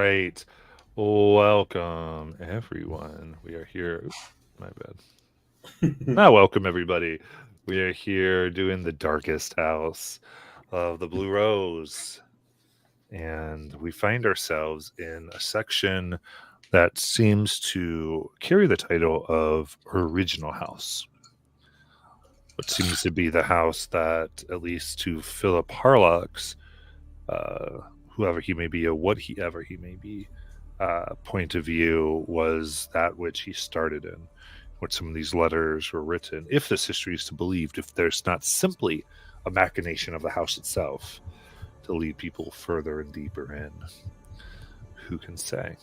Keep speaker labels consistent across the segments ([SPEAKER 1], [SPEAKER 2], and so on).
[SPEAKER 1] right. Welcome, everyone. We are here. Oops, my bad. Welcome, everybody. We are here doing the darkest house of the Blue Rose. And we find ourselves in a section that seems to carry the title of Original House. What seems to be the house that, at least to Philip Harlock's, whoever he may be or whatever he may be, point of view, was that which he started in, what some of these letters were written, if this history is to be believed, if there's not simply a machination of the house itself to lead people further and deeper in. Who can say?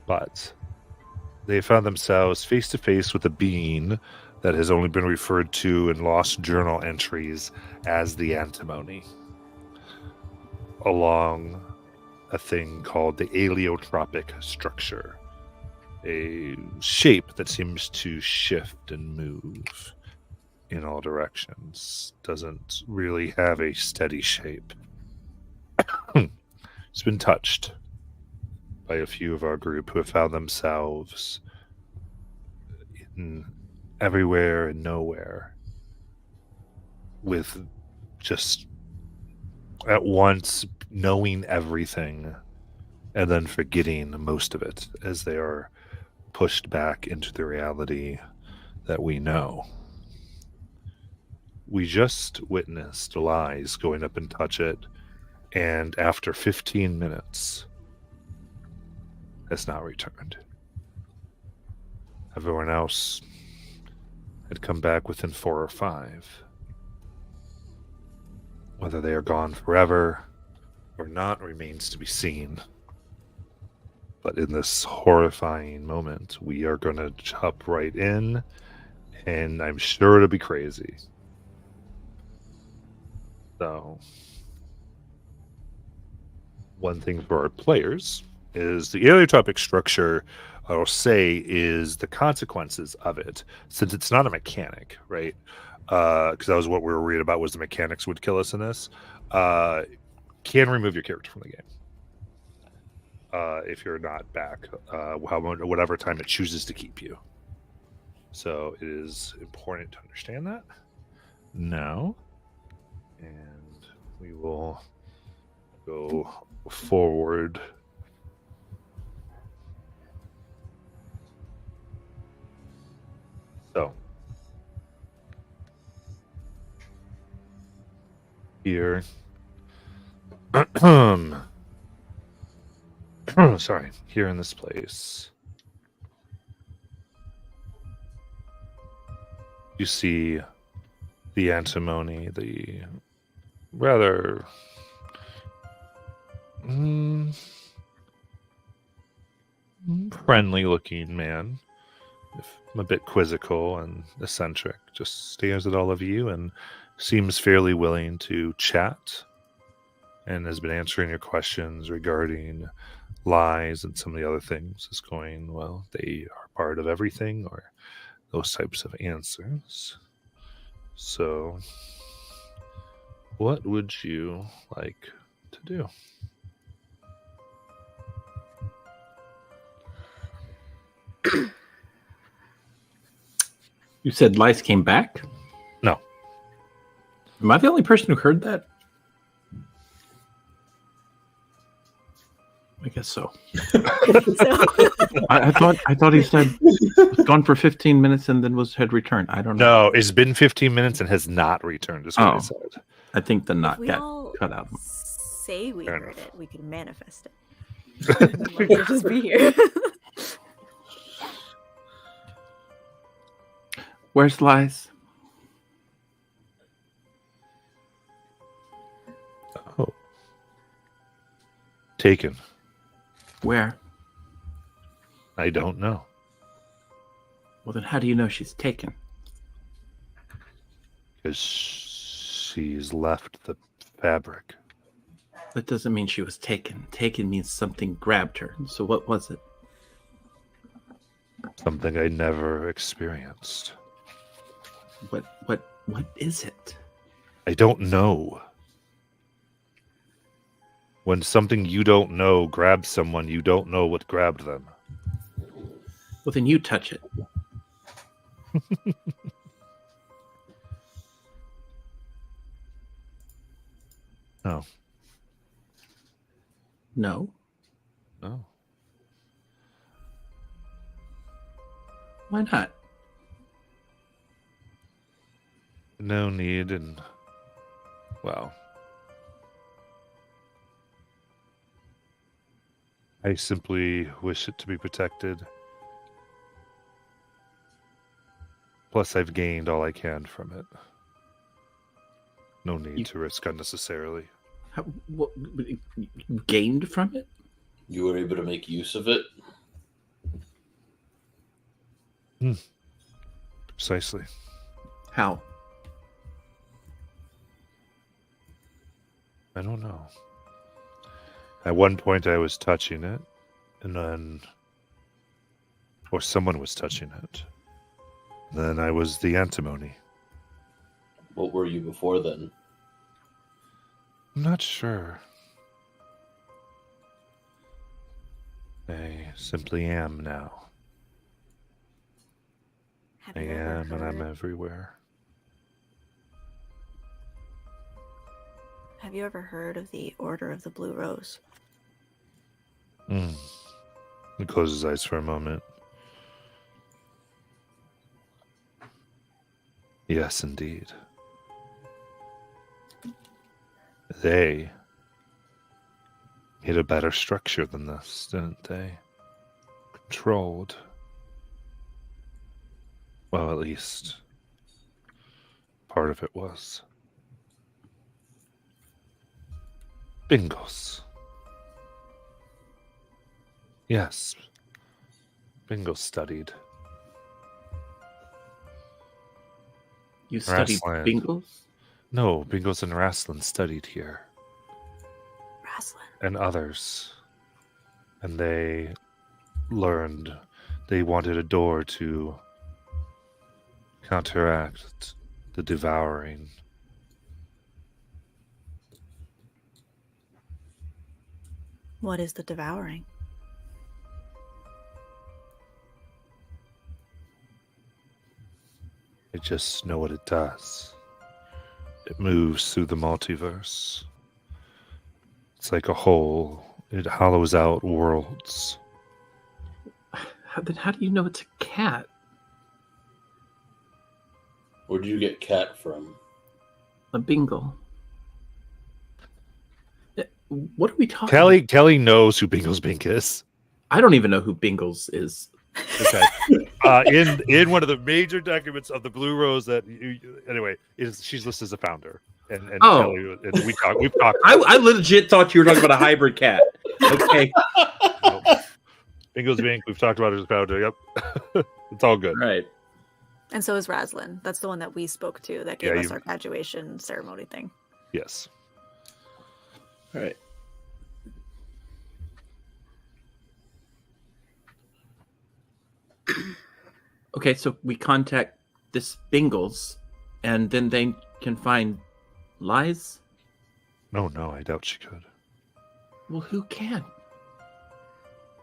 [SPEAKER 1] But they found themselves face to face with a being that has only been referred to in lost journal entries as the antimony, along a thing called the aliotropic structure, a shape that seems to shift and move in all directions, doesn't really have a steady shape. It's been touched by a few of our group who have found themselves in everywhere and nowhere, with just at once knowing everything and then forgetting most of it as they are pushed back into the reality that we know. We just witnessed Lies going up and touch it, and after 15 minutes has not returned. Everyone else had come back within 4 or 5. Whether they are gone forever or not remains to be seen. But in this horrifying moment, we are going to jump right in, and I'm sure it'll be crazy. So, one thing for our players is the aliotropic structure, I'll say, is the consequences of it, since it's not a mechanic, right? Because that was what we were worried about, was the mechanics would kill us in this. Can remove your character from the game if you're not back, whatever time it chooses to keep you. So it is important to understand that now, and we will go forward. So here, sorry, here in this place, you see the antimony, the rather friendly looking man, a bit quizzical and eccentric, just stares at all of you and seems fairly willing to chat, and has been answering your questions regarding Lies and some of the other things. Is going, well, they are part of everything, or those types of answers. So what would you like to do?
[SPEAKER 2] You said Lice came back?
[SPEAKER 1] No.
[SPEAKER 2] Am I the only person who heard that? I guess so. I thought he said was gone for 15 minutes and then had returned. I don't know.
[SPEAKER 1] No, it's been 15 minutes and has not returned, is what I said.
[SPEAKER 2] I think the knot
[SPEAKER 3] we
[SPEAKER 2] got
[SPEAKER 3] all
[SPEAKER 2] cut out.
[SPEAKER 3] Say we
[SPEAKER 1] Fair
[SPEAKER 3] heard
[SPEAKER 1] enough.
[SPEAKER 3] it, we could manifest it. Like, we'll just be here.
[SPEAKER 2] Where's Lice?
[SPEAKER 1] Oh. Taken.
[SPEAKER 2] Where?
[SPEAKER 1] I don't know.
[SPEAKER 2] Well, then how do you know she's taken?
[SPEAKER 1] Because she's left the fabric.
[SPEAKER 2] That doesn't mean she was taken. Taken means something grabbed her. So what was it?
[SPEAKER 1] Something I never experienced.
[SPEAKER 2] What is it?
[SPEAKER 1] I don't know. When something you don't know grabs someone, you don't know what grabbed them.
[SPEAKER 2] Well, then you touch it.
[SPEAKER 1] No.
[SPEAKER 2] No.
[SPEAKER 1] No.
[SPEAKER 2] Why not?
[SPEAKER 1] No need, and well, I simply wish it to be protected. Plus, I've gained all I can from it. No need to risk unnecessarily.
[SPEAKER 2] What you gained from it?
[SPEAKER 4] You were able to make use of it?
[SPEAKER 1] Precisely.
[SPEAKER 2] How?
[SPEAKER 1] I don't know. At one point, I was touching it, and then, or someone was touching it. Then I was the antimony.
[SPEAKER 4] What were you before then?
[SPEAKER 1] I'm not sure. I simply am now.
[SPEAKER 3] Have
[SPEAKER 1] I
[SPEAKER 3] you ever
[SPEAKER 1] am, and I'm
[SPEAKER 3] heard-
[SPEAKER 1] everywhere.
[SPEAKER 3] Have you ever heard of the Order of the Blue Rose?
[SPEAKER 1] He closes his eyes for a moment. Yes, indeed. They hit a better structure than this, didn't they? Controlled. Well, at least part of it was. Bingos. Yes. Bingo studied.
[SPEAKER 2] You studied
[SPEAKER 1] Grassland.
[SPEAKER 2] Bingos?
[SPEAKER 1] No, Bingos and Rasslin studied here.
[SPEAKER 3] Raslin.
[SPEAKER 1] And others. And they learned they wanted a door to counteract the devouring.
[SPEAKER 3] What is the devouring?
[SPEAKER 1] I just know what it does. It moves through the multiverse. It's like a hole. It hollows out worlds.
[SPEAKER 2] Then how do you know it's a cat?
[SPEAKER 4] Where did you get cat from?
[SPEAKER 2] A bingo. What are we talking
[SPEAKER 1] Kelly knows who Bingos Bink is.
[SPEAKER 2] I don't even know who Bingos is.
[SPEAKER 1] Okay. In one of the major documents of the Blue Rose that anyway she's listed as a founder, and
[SPEAKER 2] Oh.
[SPEAKER 1] Kelly, and we've talked.
[SPEAKER 2] I legit thought you were talking about a hybrid cat. Okay.
[SPEAKER 1] Nope. Bingos Bink, we've talked about it as a founder. Yep, it's all good.
[SPEAKER 2] Right.
[SPEAKER 3] And so is Raslin. That's the one that we spoke to that
[SPEAKER 1] Yeah,
[SPEAKER 3] gave us
[SPEAKER 1] you-
[SPEAKER 3] our graduation ceremony thing.
[SPEAKER 1] Yes.
[SPEAKER 2] All right. Okay, so we contact this Bingles, and then they can find lies.
[SPEAKER 1] No, I doubt she could.
[SPEAKER 2] Well, who can?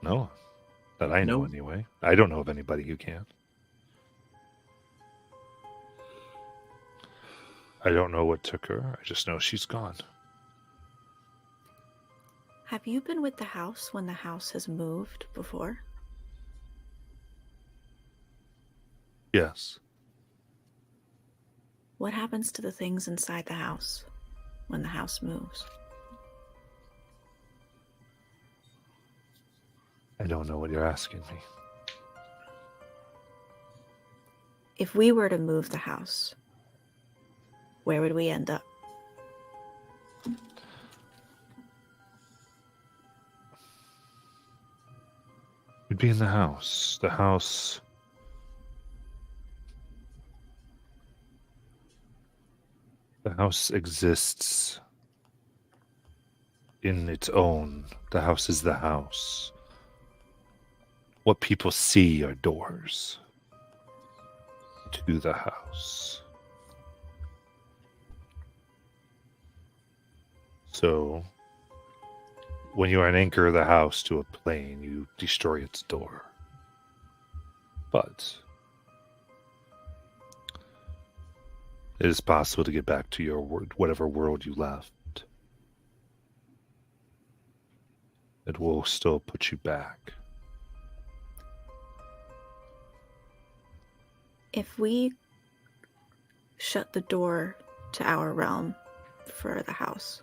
[SPEAKER 1] No, that I know
[SPEAKER 2] No.
[SPEAKER 1] anyway. I don't know of anybody who can. I don't know what took her. I just know she's gone.
[SPEAKER 3] Have you been with the house when the house has moved before?
[SPEAKER 1] Yes.
[SPEAKER 3] What happens to the things inside the house when the house moves?
[SPEAKER 1] I don't know what you're asking me.
[SPEAKER 3] If we were to move the house, where would we end up?
[SPEAKER 1] We'd be in the house. The house. The house exists in its own. The house is the house. What people see are doors to the house. So, when you anchor the house to a plane, you destroy its door. But it is possible to get back to your whatever world you left. It will still put you back.
[SPEAKER 3] If we shut the door to our realm for the house,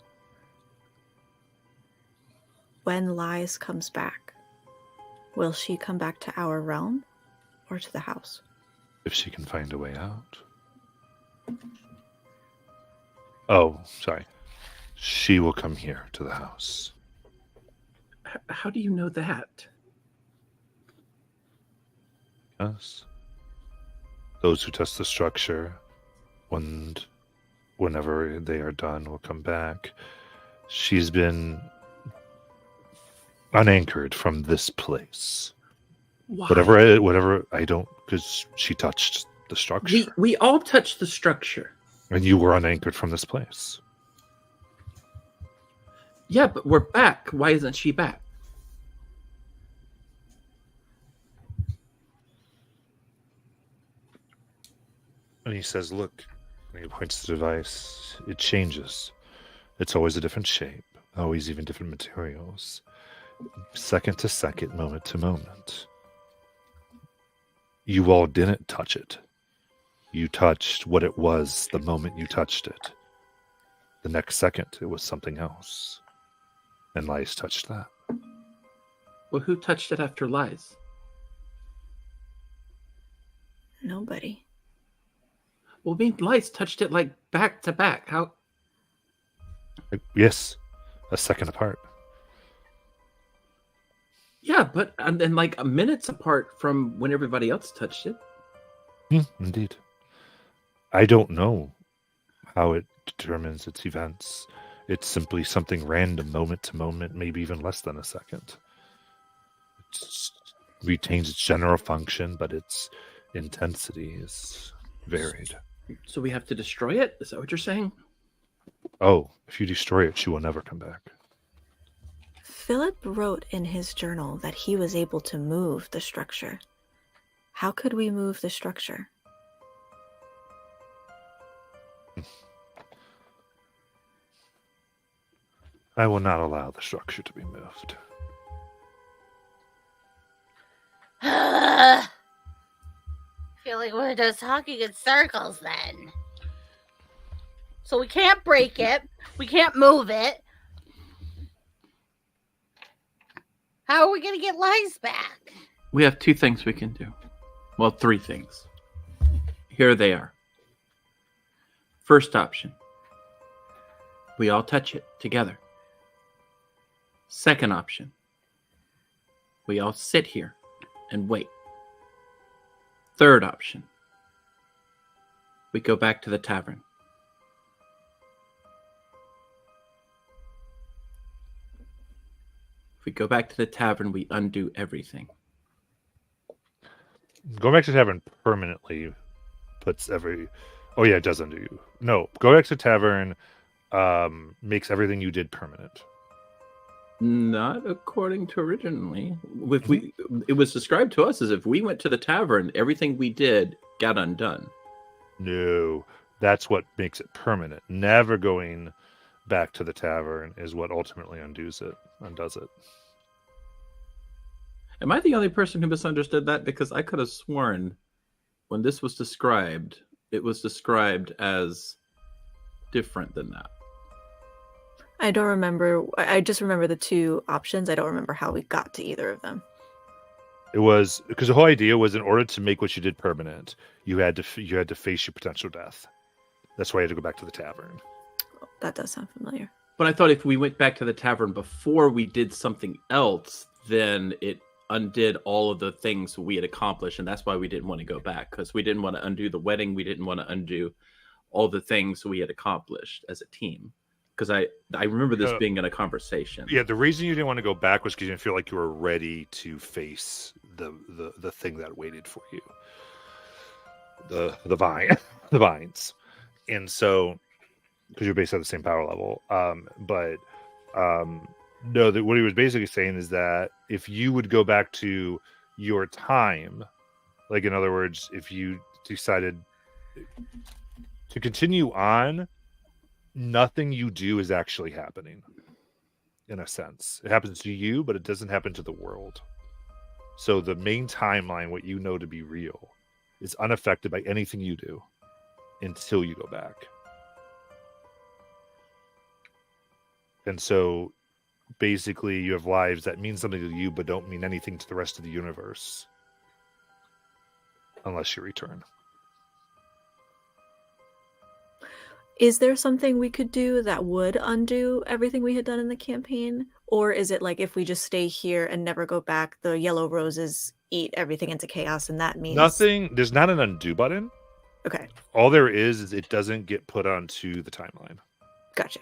[SPEAKER 3] when Lies comes back, will she come back to our realm or to the house?
[SPEAKER 1] If she can find a way out. Oh, sorry. She will come here to the house.
[SPEAKER 2] How do you know that?
[SPEAKER 1] Yes. Those who test the structure, whenever they are done, will come back. She's been unanchored from this place.
[SPEAKER 2] Why?
[SPEAKER 1] Whatever I don't, because she touched the structure.
[SPEAKER 2] We all touched the structure.
[SPEAKER 1] And you were unanchored from this place.
[SPEAKER 2] Yeah, but we're back. Why isn't she back?
[SPEAKER 1] And he says, look, and he points to the device, it changes. It's always a different shape, always even different materials. Second to second, moment to moment. You all didn't touch it. You touched what it was the moment you touched it. The next second, it was something else. And Lies touched that.
[SPEAKER 2] Well, who touched it after Lies?
[SPEAKER 3] Nobody.
[SPEAKER 2] Well, me and Lies touched it like back to back. How?
[SPEAKER 1] Yes, a second apart.
[SPEAKER 2] Yeah, but and then like minutes apart from when everybody else touched it.
[SPEAKER 1] Indeed. I don't know how it determines its events. It's simply something random, moment to moment, maybe even less than a second. It retains its general function, but its intensity is varied.
[SPEAKER 2] So we have to destroy it? Is that what you're saying?
[SPEAKER 1] Oh, if you destroy it, she will never come back.
[SPEAKER 3] Philip wrote in his journal that he was able to move the structure. How could we move the structure?
[SPEAKER 1] I will not allow the structure to be moved.
[SPEAKER 5] I feel like we're just talking in circles then. So we can't break it. We can't move it. How are we going to get Lies back?
[SPEAKER 2] We have two things we can do. Well, three things. Here they are. First option. We all touch it together. Second option. We all sit here and wait. Third option. We go back to the tavern. If we go back to the tavern, we undo everything.
[SPEAKER 1] Going back to tavern permanently puts every... Oh yeah, it does undo you. No, go back to tavern makes everything you did permanent.
[SPEAKER 2] Not according to originally. It was described to us as if we went to the tavern, everything we did got undone.
[SPEAKER 1] No, that's what makes it permanent. Never going back to the tavern is what ultimately undoes it.
[SPEAKER 2] Am I the only person who misunderstood that? Because I could have sworn when this was described, it was described as different than that.
[SPEAKER 3] I don't remember. I just remember the two options. I don't remember how we got to either of them.
[SPEAKER 1] It was because the whole idea was in order to make what you did permanent, you had to face your potential death. That's why you had to go back to the tavern.
[SPEAKER 3] That does sound familiar.
[SPEAKER 2] But I thought if we went back to the tavern before we did something else, then it undid all of the things we had accomplished, and that's why we didn't want to go back, because we didn't want to undo the wedding. We didn't want to undo all the things we had accomplished as a team. Because I remember this being in a conversation.
[SPEAKER 1] Yeah, the reason you didn't want to go back was because you didn't feel like you were ready to face the thing that waited for you. The vines. And so because you're based at the same power level. But No, that what he was basically saying is that if you would go back to your time, like in other words, if you decided to continue on, nothing you do is actually happening. In a sense, it happens to you, but it doesn't happen to the world. So the main timeline, what you know to be real, is unaffected by anything you do until you go back. And so basically you have lives that mean something to you but don't mean anything to the rest of the universe unless you return.
[SPEAKER 3] Is there something we could do that would undo everything we had done in the campaign? Or is it like if we just stay here and never go back, the yellow roses eat everything into chaos and that means...
[SPEAKER 1] Nothing, there's not an undo button.
[SPEAKER 3] Okay,
[SPEAKER 1] All there is it doesn't get put onto the timeline.
[SPEAKER 3] gotcha.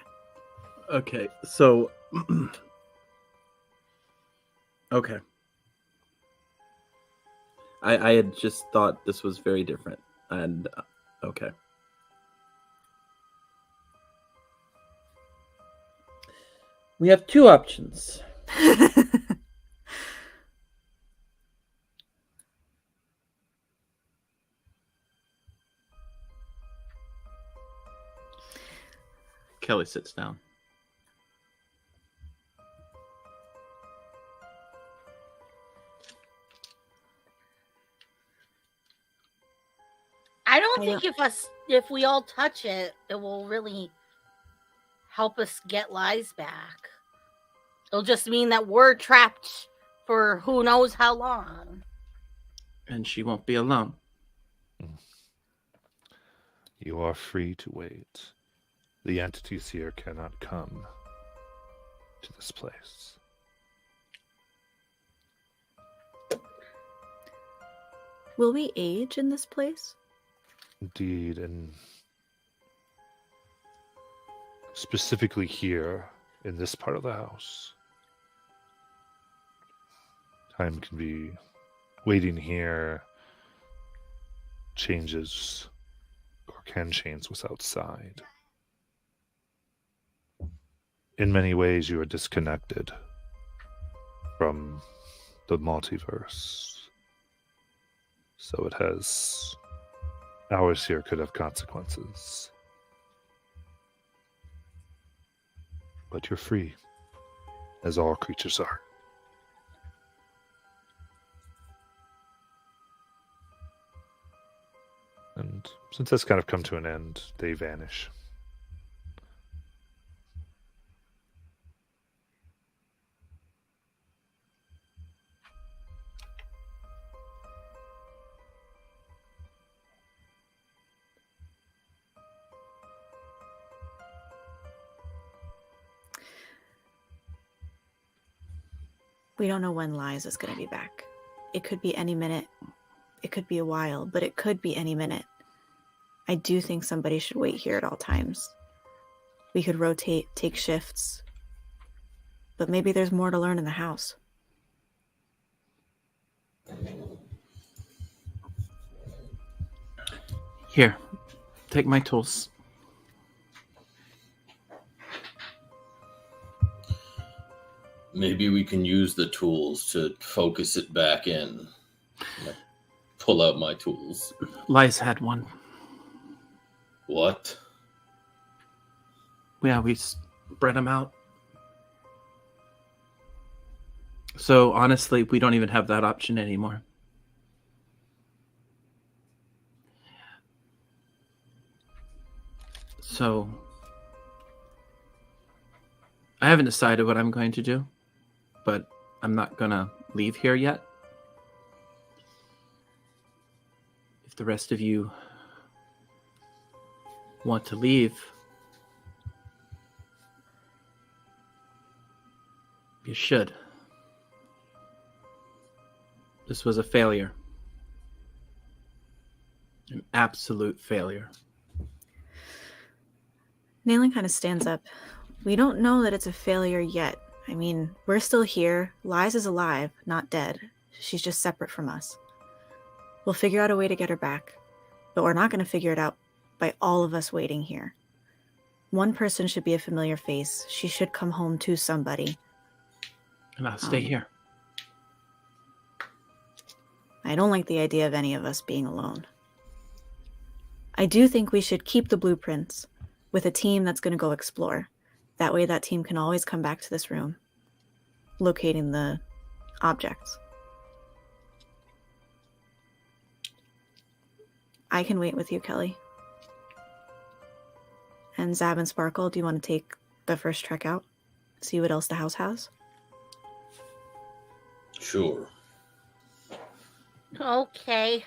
[SPEAKER 2] Okay, so okay. I had just thought this was very different, and okay. We have two options. Kelly sits down.
[SPEAKER 5] I don't think if we all touch it, it will really help us get Lies back. It'll just mean that we're trapped for who knows how long.
[SPEAKER 2] And she won't be alone.
[SPEAKER 1] You are free to wait. The entities here cannot come to this place.
[SPEAKER 3] Will we age in this place?
[SPEAKER 1] Indeed, and specifically here in this part of the house. Time can be waiting here changes or can change what's outside. In many ways, you are disconnected from the multiverse. So it has... Hours here could have consequences. But you're free, as all creatures are. And since that's kind of come to an end, they vanish.
[SPEAKER 3] We don't know when Lies is going to be back. It could be any minute. It could be a while, but it could be any minute. I do think somebody should wait here at all times. We could rotate, take shifts. But maybe there's more to learn in the house.
[SPEAKER 2] Here, take my tools.
[SPEAKER 4] Maybe we can use the tools to focus it back in. Pull out my tools.
[SPEAKER 2] Lies had one.
[SPEAKER 4] What?
[SPEAKER 2] Yeah, we spread them out. So honestly, we don't even have that option anymore. So I haven't decided what I'm going to do, but I'm not going to leave here yet. If the rest of you want to leave, you should. This was a failure. An absolute failure.
[SPEAKER 3] Nayland kind of stands up. We don't know that it's a failure yet. I mean, we're still here. Lies is alive, not dead. She's just separate from us. We'll figure out a way to get her back. But we're not going to figure it out by all of us waiting here. One person should be a familiar face. She should come home to somebody.
[SPEAKER 2] And I'll stay
[SPEAKER 3] Um,
[SPEAKER 2] here.
[SPEAKER 3] I don't like the idea of any of us being alone. I do think we should keep the blueprints with a team that's going to go explore. That way that team can always come back to this room, locating the objects. I can wait with you, Kelly. And Zab and Sparkle, do you want to take the first trek out? See what else the house has?
[SPEAKER 4] Sure.
[SPEAKER 5] Okay.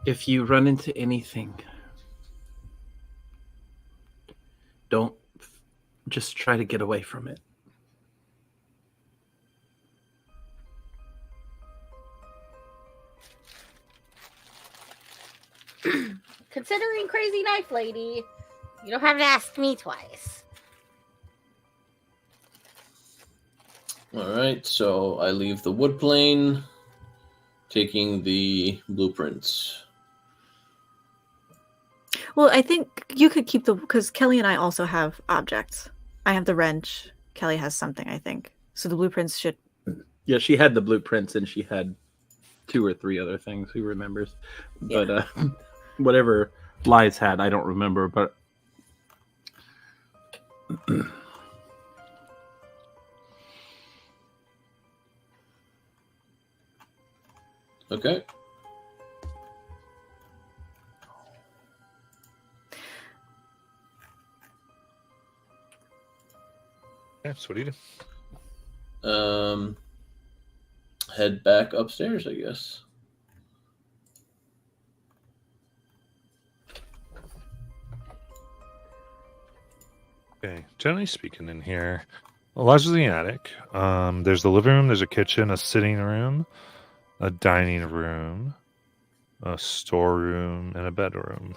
[SPEAKER 2] If you run into anything, don't just try to get away from it.
[SPEAKER 5] Considering Crazy Knife Lady, you don't have to ask me twice.
[SPEAKER 4] All right, so I leave the wood plane, taking the blueprints.
[SPEAKER 3] Well, I think you could keep because Kelly and I also have objects. I have the wrench. Kelly has something, I think. So the blueprints should.
[SPEAKER 2] Yeah, she had the blueprints and she had 2 or 3 other things. Who remembers?
[SPEAKER 3] Yeah.
[SPEAKER 2] But whatever Lies had, I don't remember. But
[SPEAKER 4] Okay.
[SPEAKER 1] Yeah, so what do you do?
[SPEAKER 4] Head back upstairs, I guess.
[SPEAKER 1] Okay, generally speaking, in here, largely the attic. There's the living room, there's a kitchen, a sitting room, a dining room, a storeroom, and a bedroom.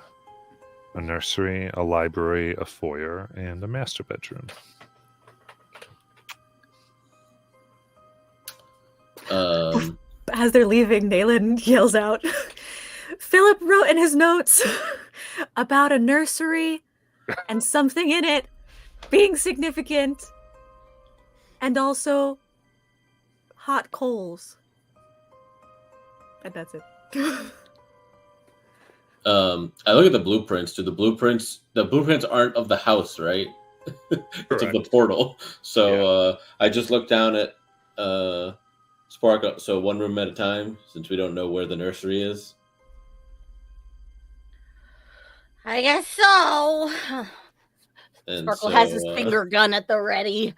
[SPEAKER 1] A nursery, a library, a foyer, and a master bedroom.
[SPEAKER 3] As they're leaving, Nayland yells out, Philip wrote in his notes about a nursery and something in it being significant and also hot coals. And that's it.
[SPEAKER 4] I look at the blueprints. The blueprints aren't of the house, right? It's of the portal. So I just looked down at Sparkle. So one room at a time, since we don't know where the nursery is.
[SPEAKER 5] I guess so.
[SPEAKER 4] And
[SPEAKER 5] Sparkle
[SPEAKER 4] so,
[SPEAKER 5] has his finger gun at the ready.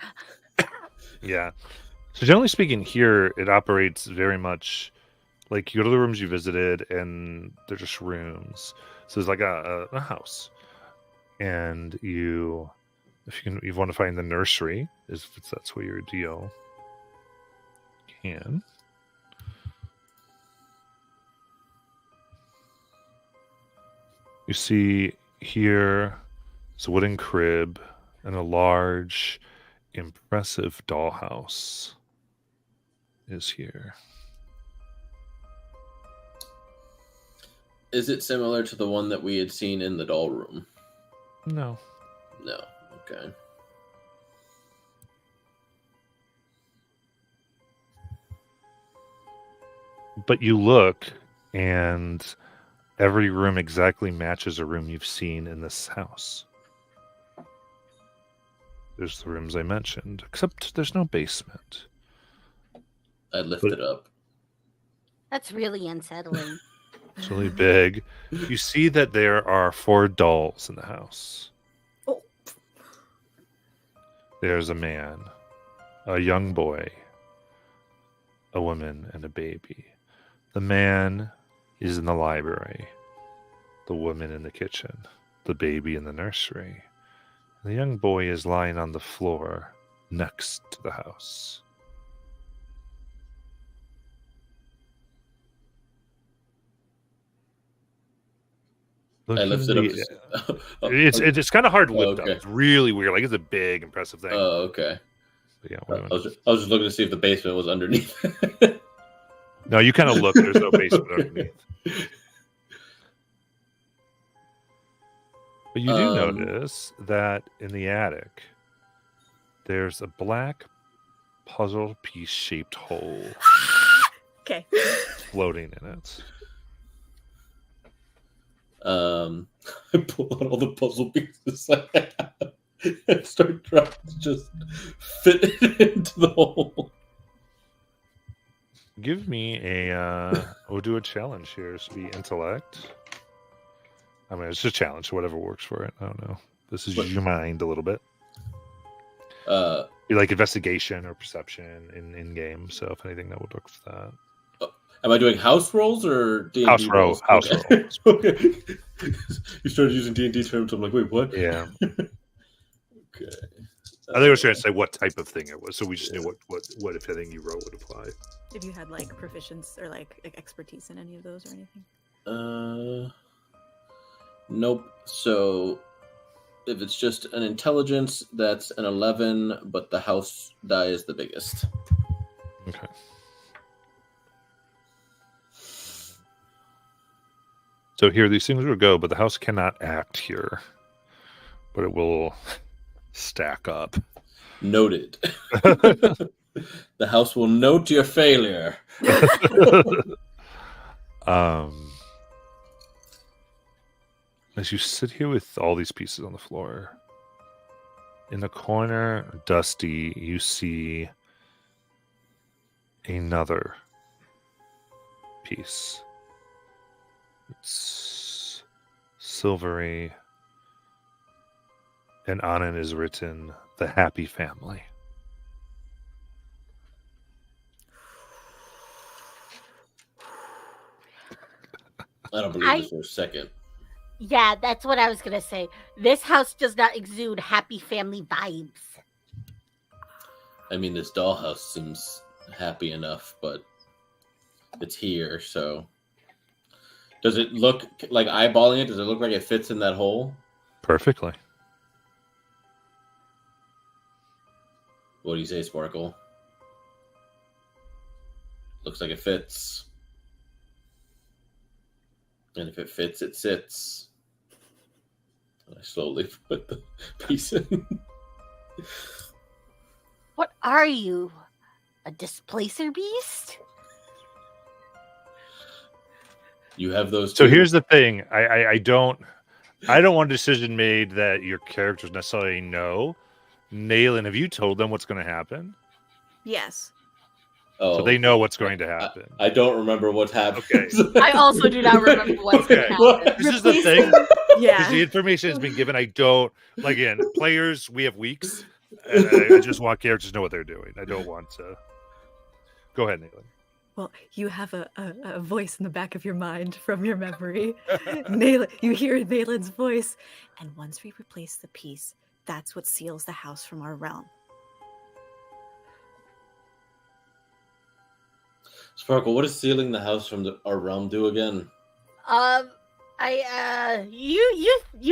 [SPEAKER 1] Yeah. So generally speaking, here it operates very much like you go to the rooms you visited, and they're just rooms. So it's like a house, and if you want to find the nursery, if that's what your deal, you can. You see here, it's a wooden crib and a large, impressive dollhouse is here.
[SPEAKER 4] is it similar to the one that we had seen in the doll room?
[SPEAKER 1] No.
[SPEAKER 4] No. Okay.
[SPEAKER 1] But you look, and every room exactly matches a room you've seen in this house. There's the rooms I mentioned, except there's no basement.
[SPEAKER 4] I lift it up.
[SPEAKER 5] That's really unsettling.
[SPEAKER 1] It's really big. You see that there are 4 dolls in the house.
[SPEAKER 3] Oh.
[SPEAKER 1] There's a man, a young boy, a woman, and a baby. The man is in the library, the woman in the kitchen, the baby in the nursery. The young boy is lying on the floor next to the house.
[SPEAKER 4] I lift it up.
[SPEAKER 1] It's kind of hard to lift
[SPEAKER 4] okay.
[SPEAKER 1] up. It's really weird. Like, it's a big, impressive thing.
[SPEAKER 4] Oh, okay.
[SPEAKER 1] But yeah,
[SPEAKER 4] I was just looking to see if the basement was underneath.
[SPEAKER 1] no, you kind of look. There's no basement underneath. But you do notice that in the attic, there's a black puzzle piece shaped hole
[SPEAKER 3] Okay.
[SPEAKER 1] floating in it.
[SPEAKER 4] I pull out all the puzzle pieces I have and start trying to just fit it into the hole.
[SPEAKER 1] Give me we'll do a challenge here. This will be intellect. I mean, it's a challenge, whatever works for it. I don't know. This is your mind a little bit. Be like investigation or perception in game. So if anything, that would look for that.
[SPEAKER 4] Am I doing house rolls or D&D
[SPEAKER 1] House roll.
[SPEAKER 4] rolls?
[SPEAKER 1] House
[SPEAKER 4] Okay.
[SPEAKER 1] roll.
[SPEAKER 4] Okay. You started using D&D terms. I'm like, wait, what?
[SPEAKER 1] Yeah.
[SPEAKER 4] Okay.
[SPEAKER 1] I think I was trying to say what type of thing it was, so we just knew what if anything you wrote would apply.
[SPEAKER 3] If you had like proficiency or like expertise in any of those or anything.
[SPEAKER 4] Nope. So if it's just an intelligence, that's an 11, but the house die is the biggest.
[SPEAKER 1] Okay. So here, these things will go, but the house cannot act here. But it will stack up.
[SPEAKER 4] Noted. The house will note your failure.
[SPEAKER 1] As you sit here with all these pieces on the floor, in the corner, Dusty, you see another piece. It's silvery, and on it is written, "The Happy Family."
[SPEAKER 4] I don't believe this for a second.
[SPEAKER 5] Yeah, that's what I was gonna say. This house does not exude happy family vibes.
[SPEAKER 4] I mean, this dollhouse seems happy enough, but it's here, so... Does it look like eyeballing it? Does it look like it fits in that hole?
[SPEAKER 1] Perfectly.
[SPEAKER 4] What do you say, Sparkle? Looks like it fits. And if it fits, it sits. And I slowly put the piece in.
[SPEAKER 5] What are you? A displacer beast?
[SPEAKER 4] You have those
[SPEAKER 1] So
[SPEAKER 4] two.
[SPEAKER 1] here's the thing. I don't want a decision made that your characters necessarily know. Nayland, have you told them what's going to happen?
[SPEAKER 3] Yes.
[SPEAKER 4] Oh,
[SPEAKER 1] So they know what's going to happen.
[SPEAKER 4] I don't remember what happened.
[SPEAKER 1] Okay.
[SPEAKER 5] I also do not remember what's
[SPEAKER 1] Okay.
[SPEAKER 5] going to happen.
[SPEAKER 1] This is the thing.
[SPEAKER 3] Yeah.
[SPEAKER 1] Because the information has been given. I don't, like, again, players, we have weeks. And I just want characters to know what they're doing. I don't want to. Go ahead, Nayland.
[SPEAKER 3] Well, you have a voice in the back of your mind from your memory. You hear Nayland's voice. And once we replace the piece, that's what seals the house from our realm.
[SPEAKER 4] Sparkle, what does sealing the house from our realm do again?
[SPEAKER 5] You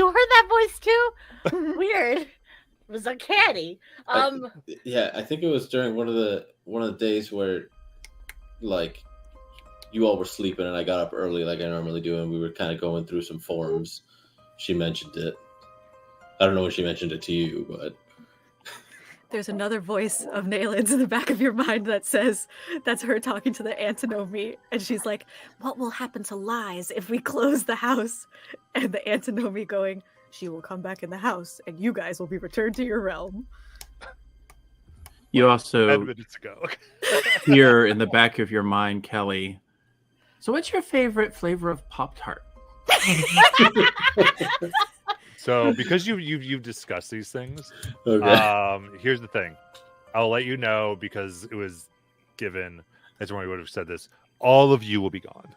[SPEAKER 5] heard that voice too? Weird. It was uncanny.
[SPEAKER 4] Yeah, I think it was during one of the days where, like, you all were sleeping and I got up early like I normally do, and we were kind of going through some forums. She mentioned it. I don't know when she mentioned it to you, but
[SPEAKER 3] There's another voice of Nayland's in the back of your mind that says, that's her talking to the Antinomy. And she's like, what will happen to Lies if we close the house? And the Antinomy going, she will come back in the house and you guys will be returned to your realm.
[SPEAKER 2] You
[SPEAKER 1] 10
[SPEAKER 2] also
[SPEAKER 1] minutes ago.
[SPEAKER 2] hear in the back of your mind, Kelly, so what's your favorite flavor of Pop-Tart?
[SPEAKER 1] So because you've discussed these things,
[SPEAKER 4] okay.
[SPEAKER 1] Here's the thing. I'll let you know because it was given. That's when we would have said this. All of you will be gone.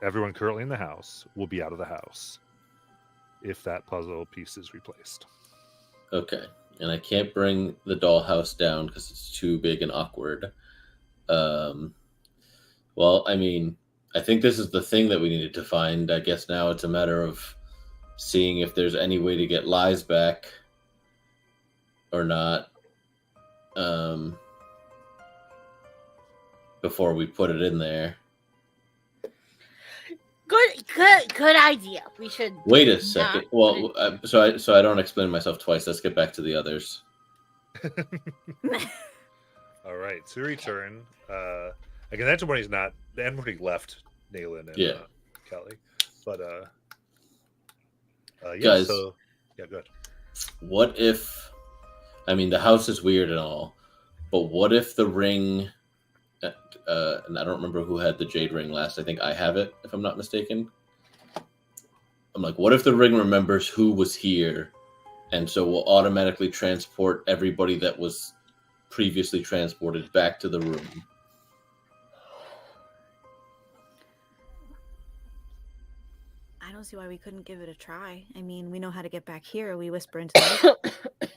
[SPEAKER 1] Everyone currently in the house will be out of the house if that puzzle piece is replaced.
[SPEAKER 4] Okay. And I can't bring the dollhouse down because it's too big and awkward. Well, I mean, I think this is the thing that we needed to find. I guess now it's a matter of seeing if there's any way to get Lies back or not before we put it in there.
[SPEAKER 5] Good Good idea. We should
[SPEAKER 4] Wait a
[SPEAKER 5] not
[SPEAKER 4] second.
[SPEAKER 5] put
[SPEAKER 4] Well, so I don't explain myself twice. Let's get back to the others.
[SPEAKER 1] All right, so we return. Again, that he's not. The N-word left Nayland and
[SPEAKER 4] Yeah.
[SPEAKER 1] Kelly, but yeah.
[SPEAKER 4] Guys.
[SPEAKER 1] So yeah, good.
[SPEAKER 4] What if? I mean, the house is weird and all, but what if the ring? And I don't remember who had the jade ring last. I think I have it, if I'm not mistaken. I'm like, what if the ring remembers who was here, and so will automatically transport everybody that was previously transported back to the room?
[SPEAKER 3] I don't see why we couldn't give it a try. I mean, we know how to get back here. We whisper into the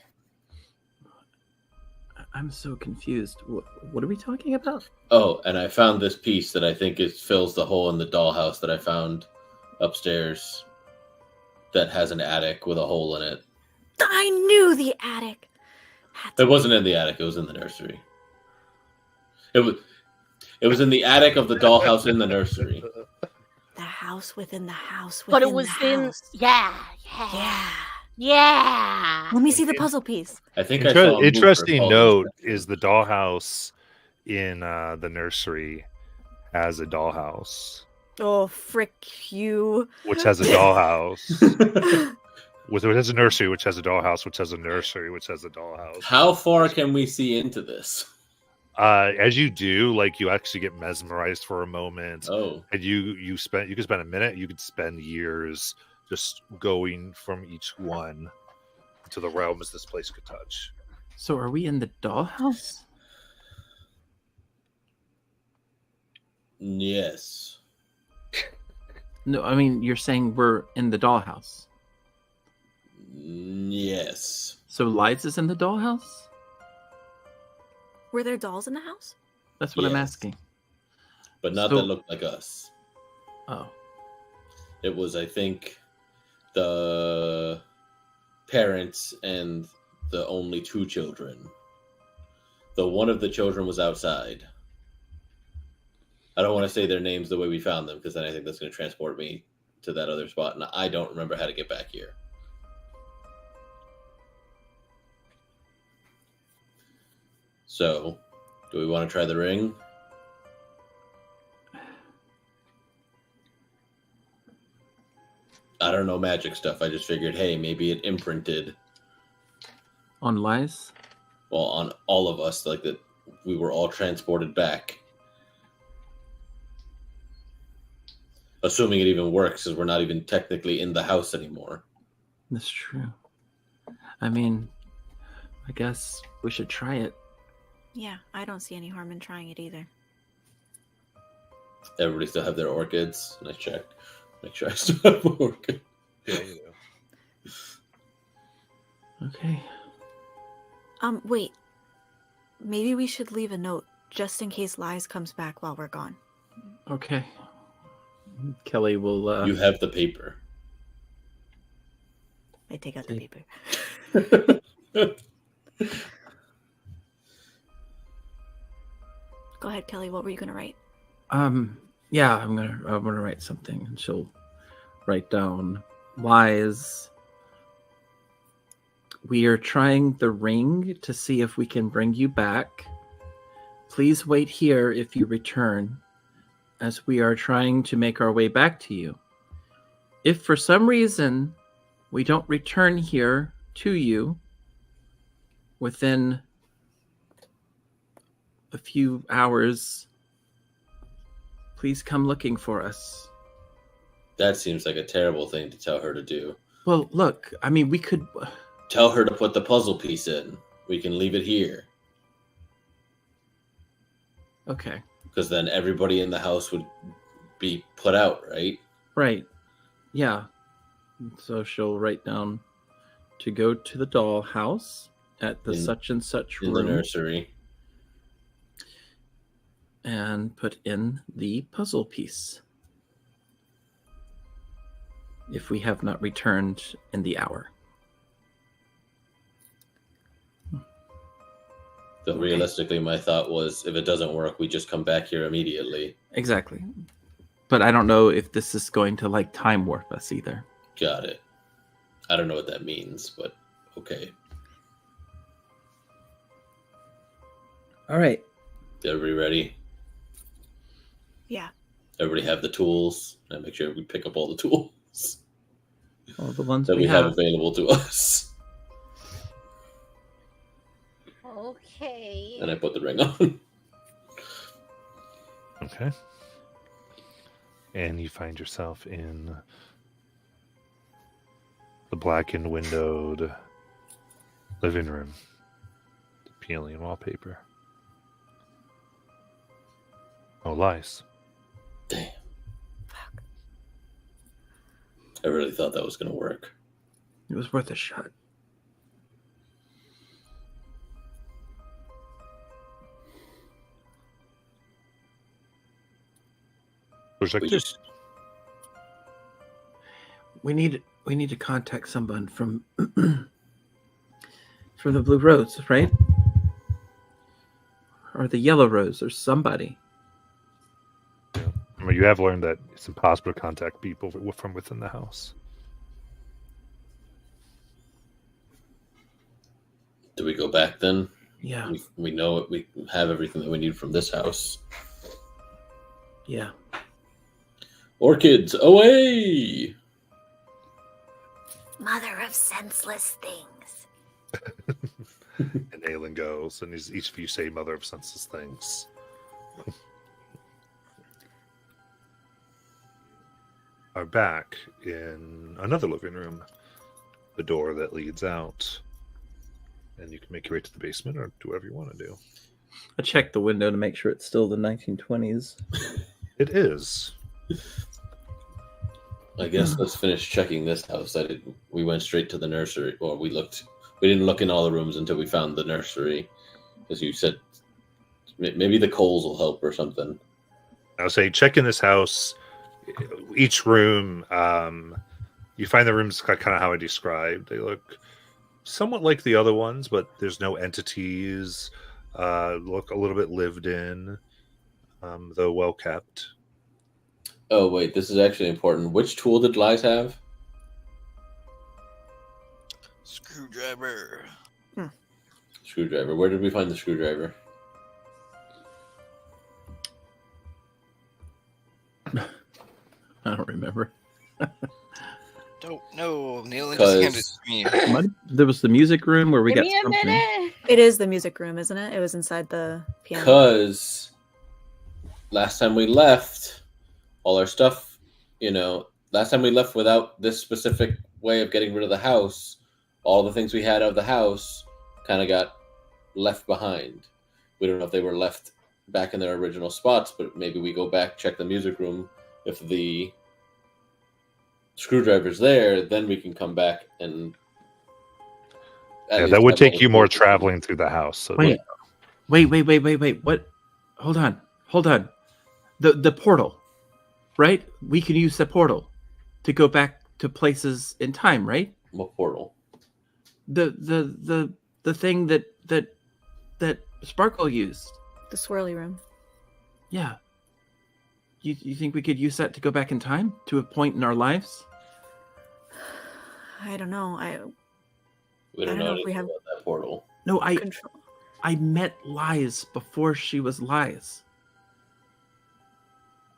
[SPEAKER 2] I'm so confused. What are we talking about?
[SPEAKER 4] Oh, and I found this piece that I think fills the hole in the dollhouse that I found upstairs that has an attic with a hole in it.
[SPEAKER 3] I knew the attic.
[SPEAKER 4] It wasn't in the attic, it was in the nursery. It was in the attic of the dollhouse in the nursery.
[SPEAKER 3] The house within the house
[SPEAKER 5] But
[SPEAKER 3] within
[SPEAKER 5] it was
[SPEAKER 3] the
[SPEAKER 5] in.
[SPEAKER 3] house.
[SPEAKER 5] Yeah.
[SPEAKER 3] Yeah. Let me see the puzzle piece.
[SPEAKER 4] I think I saw a move for
[SPEAKER 1] Interesting
[SPEAKER 4] Paul.
[SPEAKER 1] note is the dollhouse in the nursery has a dollhouse,
[SPEAKER 3] Oh, frick you.
[SPEAKER 1] which has a dollhouse. Which has a nursery, which has a dollhouse, which has a nursery, which has a dollhouse.
[SPEAKER 4] How far can we see into this?
[SPEAKER 1] As you do, like you actually get mesmerized for a moment,
[SPEAKER 4] Oh,
[SPEAKER 1] and you could spend a minute, you could spend years just going from each one to the realms this place could touch.
[SPEAKER 2] So are we in the dollhouse?
[SPEAKER 4] yes.
[SPEAKER 2] No, I mean you're saying we're in the dollhouse.
[SPEAKER 4] Yes.
[SPEAKER 2] So Lides is in the dollhouse?
[SPEAKER 3] Were there dolls in the house?
[SPEAKER 2] That's what I'm
[SPEAKER 4] Yes.
[SPEAKER 2] asking.
[SPEAKER 4] But not
[SPEAKER 2] So-
[SPEAKER 4] that looked like us.
[SPEAKER 2] Oh.
[SPEAKER 4] It was, I think, the parents and the only two children. One of the children was outside. I don't want to say their names the way we found them, because then I think that's going to transport me to that other spot, and I don't remember how to get back here. So, do we want to try the ring? I don't know magic stuff. I just figured, hey, maybe it imprinted,
[SPEAKER 2] On Lies?
[SPEAKER 4] well, on all of us, like that we were all transported back. Assuming it even works, because we're not even technically in the house anymore.
[SPEAKER 2] That's true. I mean, I guess we should try it.
[SPEAKER 3] Yeah, I don't see any harm in trying it either.
[SPEAKER 4] Everybody still have their orchids? And I checked. Make sure I still have my orchid.
[SPEAKER 1] Yeah, you know.
[SPEAKER 2] Okay.
[SPEAKER 3] Wait. Maybe we should leave a note just in case Lies comes back while we're gone.
[SPEAKER 2] Okay. Kelly will
[SPEAKER 4] You have the paper.
[SPEAKER 3] I take out the
[SPEAKER 2] Okay.
[SPEAKER 3] paper. Go ahead, Kelly. What were you gonna write?
[SPEAKER 2] yeah, I'm gonna write something and she'll write down Lies. We are trying the ring to see if we can bring you back. Please wait here if you return, as we are trying to make our way back to you. If for some reason we don't return here to you within a few hours, please come looking for us.
[SPEAKER 4] That seems like a terrible thing to tell her to do.
[SPEAKER 2] Well, look, I mean, we could.
[SPEAKER 4] Tell her to put the puzzle piece in. We can leave it here.
[SPEAKER 2] Okay,
[SPEAKER 4] Because then everybody in the house would be put out, right?
[SPEAKER 2] right. Yeah. So she'll write down to go to the doll house at the
[SPEAKER 4] In-
[SPEAKER 2] such and such
[SPEAKER 4] In the
[SPEAKER 2] room
[SPEAKER 4] nursery.
[SPEAKER 2] and put in the puzzle piece. If we have not returned in the hour.
[SPEAKER 4] So
[SPEAKER 2] Okay.
[SPEAKER 4] realistically, my thought was, if it doesn't work, we just come back here immediately.
[SPEAKER 2] Exactly. But I don't know if this is going to like time warp us either.
[SPEAKER 4] Got it. I don't know what that means, but okay.
[SPEAKER 2] All right.
[SPEAKER 4] Everybody ready?
[SPEAKER 3] Yeah.
[SPEAKER 4] Everybody have the tools. And make sure we pick up all the tools
[SPEAKER 2] All the ones
[SPEAKER 4] that
[SPEAKER 2] we
[SPEAKER 4] we have
[SPEAKER 2] have.
[SPEAKER 4] available to us.
[SPEAKER 5] Okay.
[SPEAKER 4] And I put the ring on.
[SPEAKER 1] Okay. And you find yourself in the blackened windowed living room. The peeling wallpaper. No lice.
[SPEAKER 4] Damn. I really thought that was going to work.
[SPEAKER 2] It was worth a shot.
[SPEAKER 1] Projective?
[SPEAKER 2] We need to contact someone from from the Blue Rose, right? Or the Yellow Rose, or somebody.
[SPEAKER 1] I mean, you have learned that it's impossible to contact people from within the house.
[SPEAKER 4] Do we go back then?
[SPEAKER 2] Yeah,
[SPEAKER 4] We know it. We have everything that we need from this house.
[SPEAKER 2] yeah.
[SPEAKER 4] Orchids, away!
[SPEAKER 3] Mother of senseless things.
[SPEAKER 1] And Aelin goes, and each of you say mother of senseless things. Are back in another living room. The door that leads out. And you can make your way to the basement or do whatever you want to do.
[SPEAKER 2] I checked the window to make sure it's still the 1920s.
[SPEAKER 1] It is.
[SPEAKER 4] I guess let's finish checking this house. We went straight to the nursery, or we didn't look in all the rooms until we found the nursery. As you said, maybe the coals will help or something.
[SPEAKER 1] I'll say check in this house. Each room, you find the rooms kind of how I described. They look somewhat like the other ones, but there's no entities. Look a little bit lived in, though well kept.
[SPEAKER 4] Oh, wait, this is actually important. Which tool did Lies have?
[SPEAKER 6] Screwdriver.
[SPEAKER 4] Screwdriver. Where did we find the screwdriver?
[SPEAKER 2] I don't remember.
[SPEAKER 6] Don't know. Neil just handed it to me.
[SPEAKER 2] There was the music room where we
[SPEAKER 5] Give
[SPEAKER 2] got
[SPEAKER 5] me a
[SPEAKER 2] something.
[SPEAKER 5] minute.
[SPEAKER 3] It is the music room, isn't it? It was inside the piano.
[SPEAKER 4] Because last time we left, all our stuff, last time we left without this specific way of getting rid of the house, all the things we had out of the house kind of got left behind. We don't know if they were left back in their original spots, but maybe we go back, check the music room. If the screwdriver's there, then we can come back and...
[SPEAKER 1] Yeah, that would take you more traveling through the house. So
[SPEAKER 2] Wait. What? Hold on. The portal, right? We can use the portal to go back to places in time, right?
[SPEAKER 4] What portal?
[SPEAKER 2] The thing that Sparkle used.
[SPEAKER 3] The swirly room.
[SPEAKER 2] Yeah. You think we could use that to go back in time to a point in our lives?
[SPEAKER 3] I don't know.
[SPEAKER 4] We don't
[SPEAKER 3] I don't
[SPEAKER 4] know
[SPEAKER 3] know if
[SPEAKER 4] anything
[SPEAKER 3] we have-
[SPEAKER 4] about that portal.
[SPEAKER 2] No,
[SPEAKER 3] Control.
[SPEAKER 2] I met Lies before she was Lies.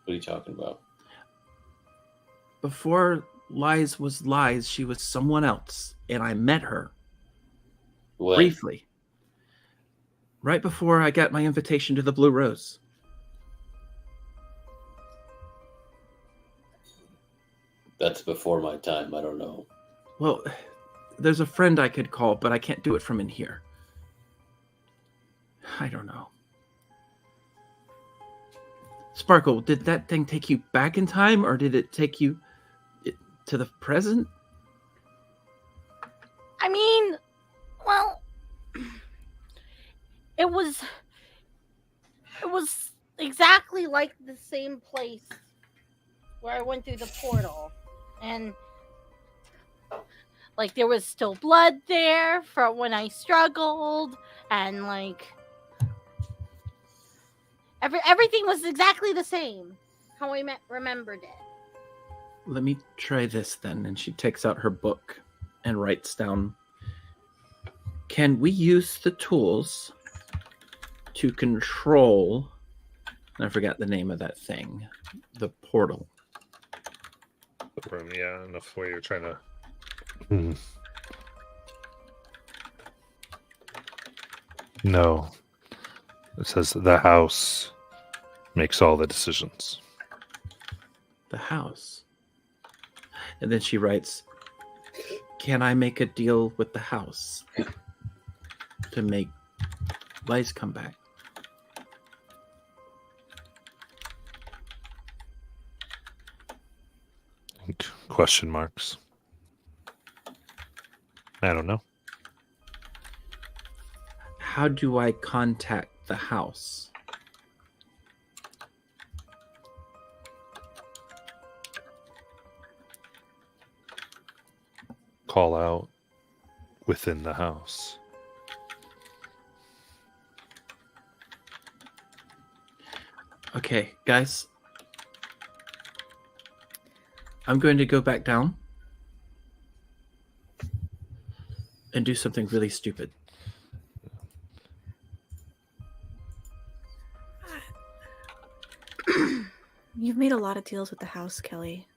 [SPEAKER 4] What are you talking about?
[SPEAKER 2] Before Lies was Lies, she was someone else, and I met her
[SPEAKER 4] When?
[SPEAKER 2] briefly. Right before I got my invitation to the Blue Rose.
[SPEAKER 4] That's before my time. I don't know.
[SPEAKER 2] Well, there's a friend I could call, but I can't do it from in here. I don't know. Sparkle, did that thing take you back in time, or did it take you to the present?
[SPEAKER 5] I mean, well, it was exactly like the same place where I went through the portal, and like there was still blood there from when I struggled, and like everything was exactly the same. how I remembered it.
[SPEAKER 2] Let me try this then. And she takes out her book and writes down, can we use the tools to control, I forgot the name of that thing, the portal?
[SPEAKER 1] The room, yeah, enough where you're trying to. No. It says the house makes all the decisions.
[SPEAKER 2] The house. And then she writes, can I make a deal with the house to make lights come back?
[SPEAKER 1] Question marks. I don't know.
[SPEAKER 2] How do I contact the house?
[SPEAKER 1] Call out within the house.
[SPEAKER 2] Okay, guys. I'm going to go back down and do something really stupid.
[SPEAKER 3] You've made a lot of deals with the house, Kelly.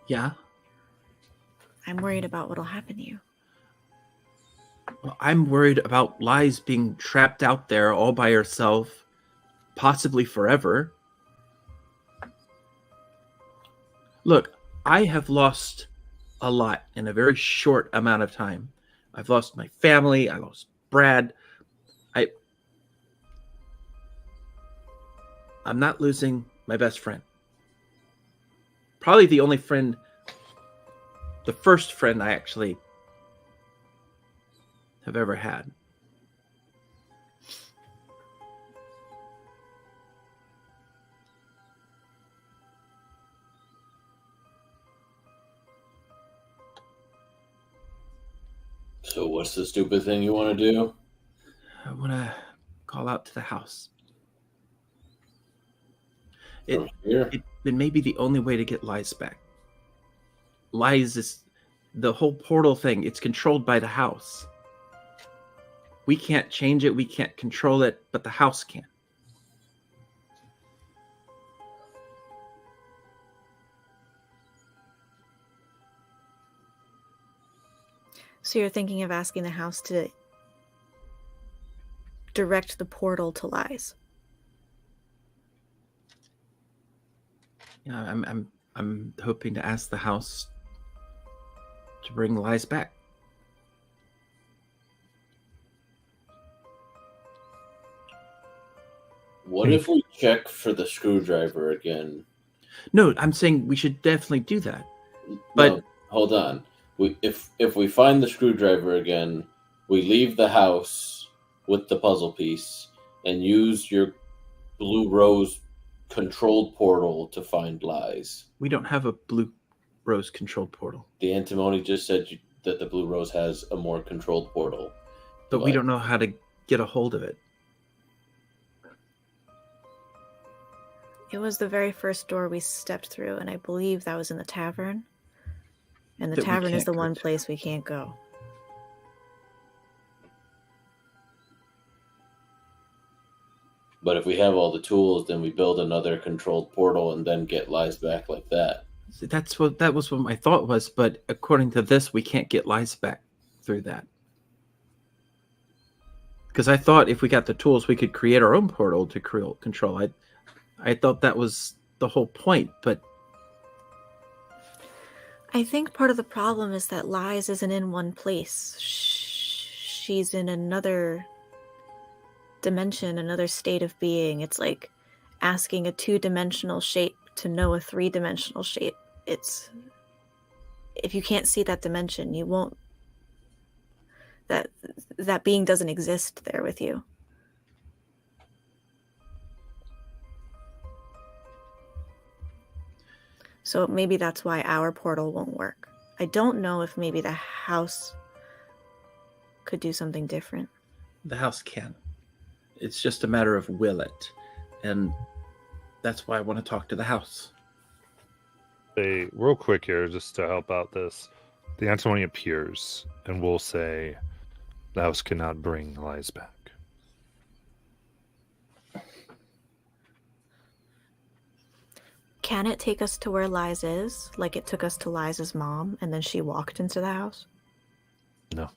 [SPEAKER 2] Yeah?
[SPEAKER 3] I'm worried about what'll happen to you.
[SPEAKER 2] Well, I'm worried about Lies being trapped out there all by herself, possibly forever. Look, I have lost a lot in a very short amount of time. I've lost my family. I lost Brad. I'm not losing my best friend. Probably the only friend, the first friend I actually have ever had.
[SPEAKER 4] So what's the stupid thing you want to do?
[SPEAKER 2] I want to call out to the house. It may be the only way to get Lies back. Lies is the whole portal thing. It's controlled by the house. We can't change it. We can't control it, but the house can.
[SPEAKER 3] So you're thinking of asking the house to direct the portal to Lies?
[SPEAKER 2] Yeah, I'm hoping to ask the house to bring Lies back.
[SPEAKER 4] What if we check for the screwdriver again?
[SPEAKER 2] No, I'm saying we should definitely do that. But
[SPEAKER 4] no, hold on. If we find the screwdriver again, we leave the house with the puzzle piece and use your Blue Rose controlled portal to find Lies.
[SPEAKER 2] We don't have a Blue Rose controlled portal.
[SPEAKER 4] The antimony just said that the Blue Rose has a more controlled portal.
[SPEAKER 2] But we don't know how to get a hold of it.
[SPEAKER 3] It was the very first door we stepped through, and I believe that was in the tavern. And the tavern is the one place we can't go.
[SPEAKER 4] But if we have all the tools, then we build another controlled portal and then get Lies back like that.
[SPEAKER 2] That was what my thought was, but according to this, we can't get Lies back through that. Because I thought if we got the tools, we could create our own portal to control. I thought that was the whole point, but
[SPEAKER 3] I think part of the problem is that Lies isn't in one place. She's in another dimension, another state of being. It's like asking a 2-dimensional shape to know a 3-dimensional shape. It's, if you can't see that dimension, you won't, that being doesn't exist there with you. So maybe that's why our portal won't work. I don't know if maybe the house could do something different.
[SPEAKER 2] the house can. It's just a matter of will it. And that's why I want to talk to the house.
[SPEAKER 1] Hey, real quick here, just to help out this. The antimony appears, and we'll say the house cannot bring lies back.
[SPEAKER 3] Can it take us to where Liz is? Like it took us to Liz's mom, and then she walked into the house?
[SPEAKER 1] No.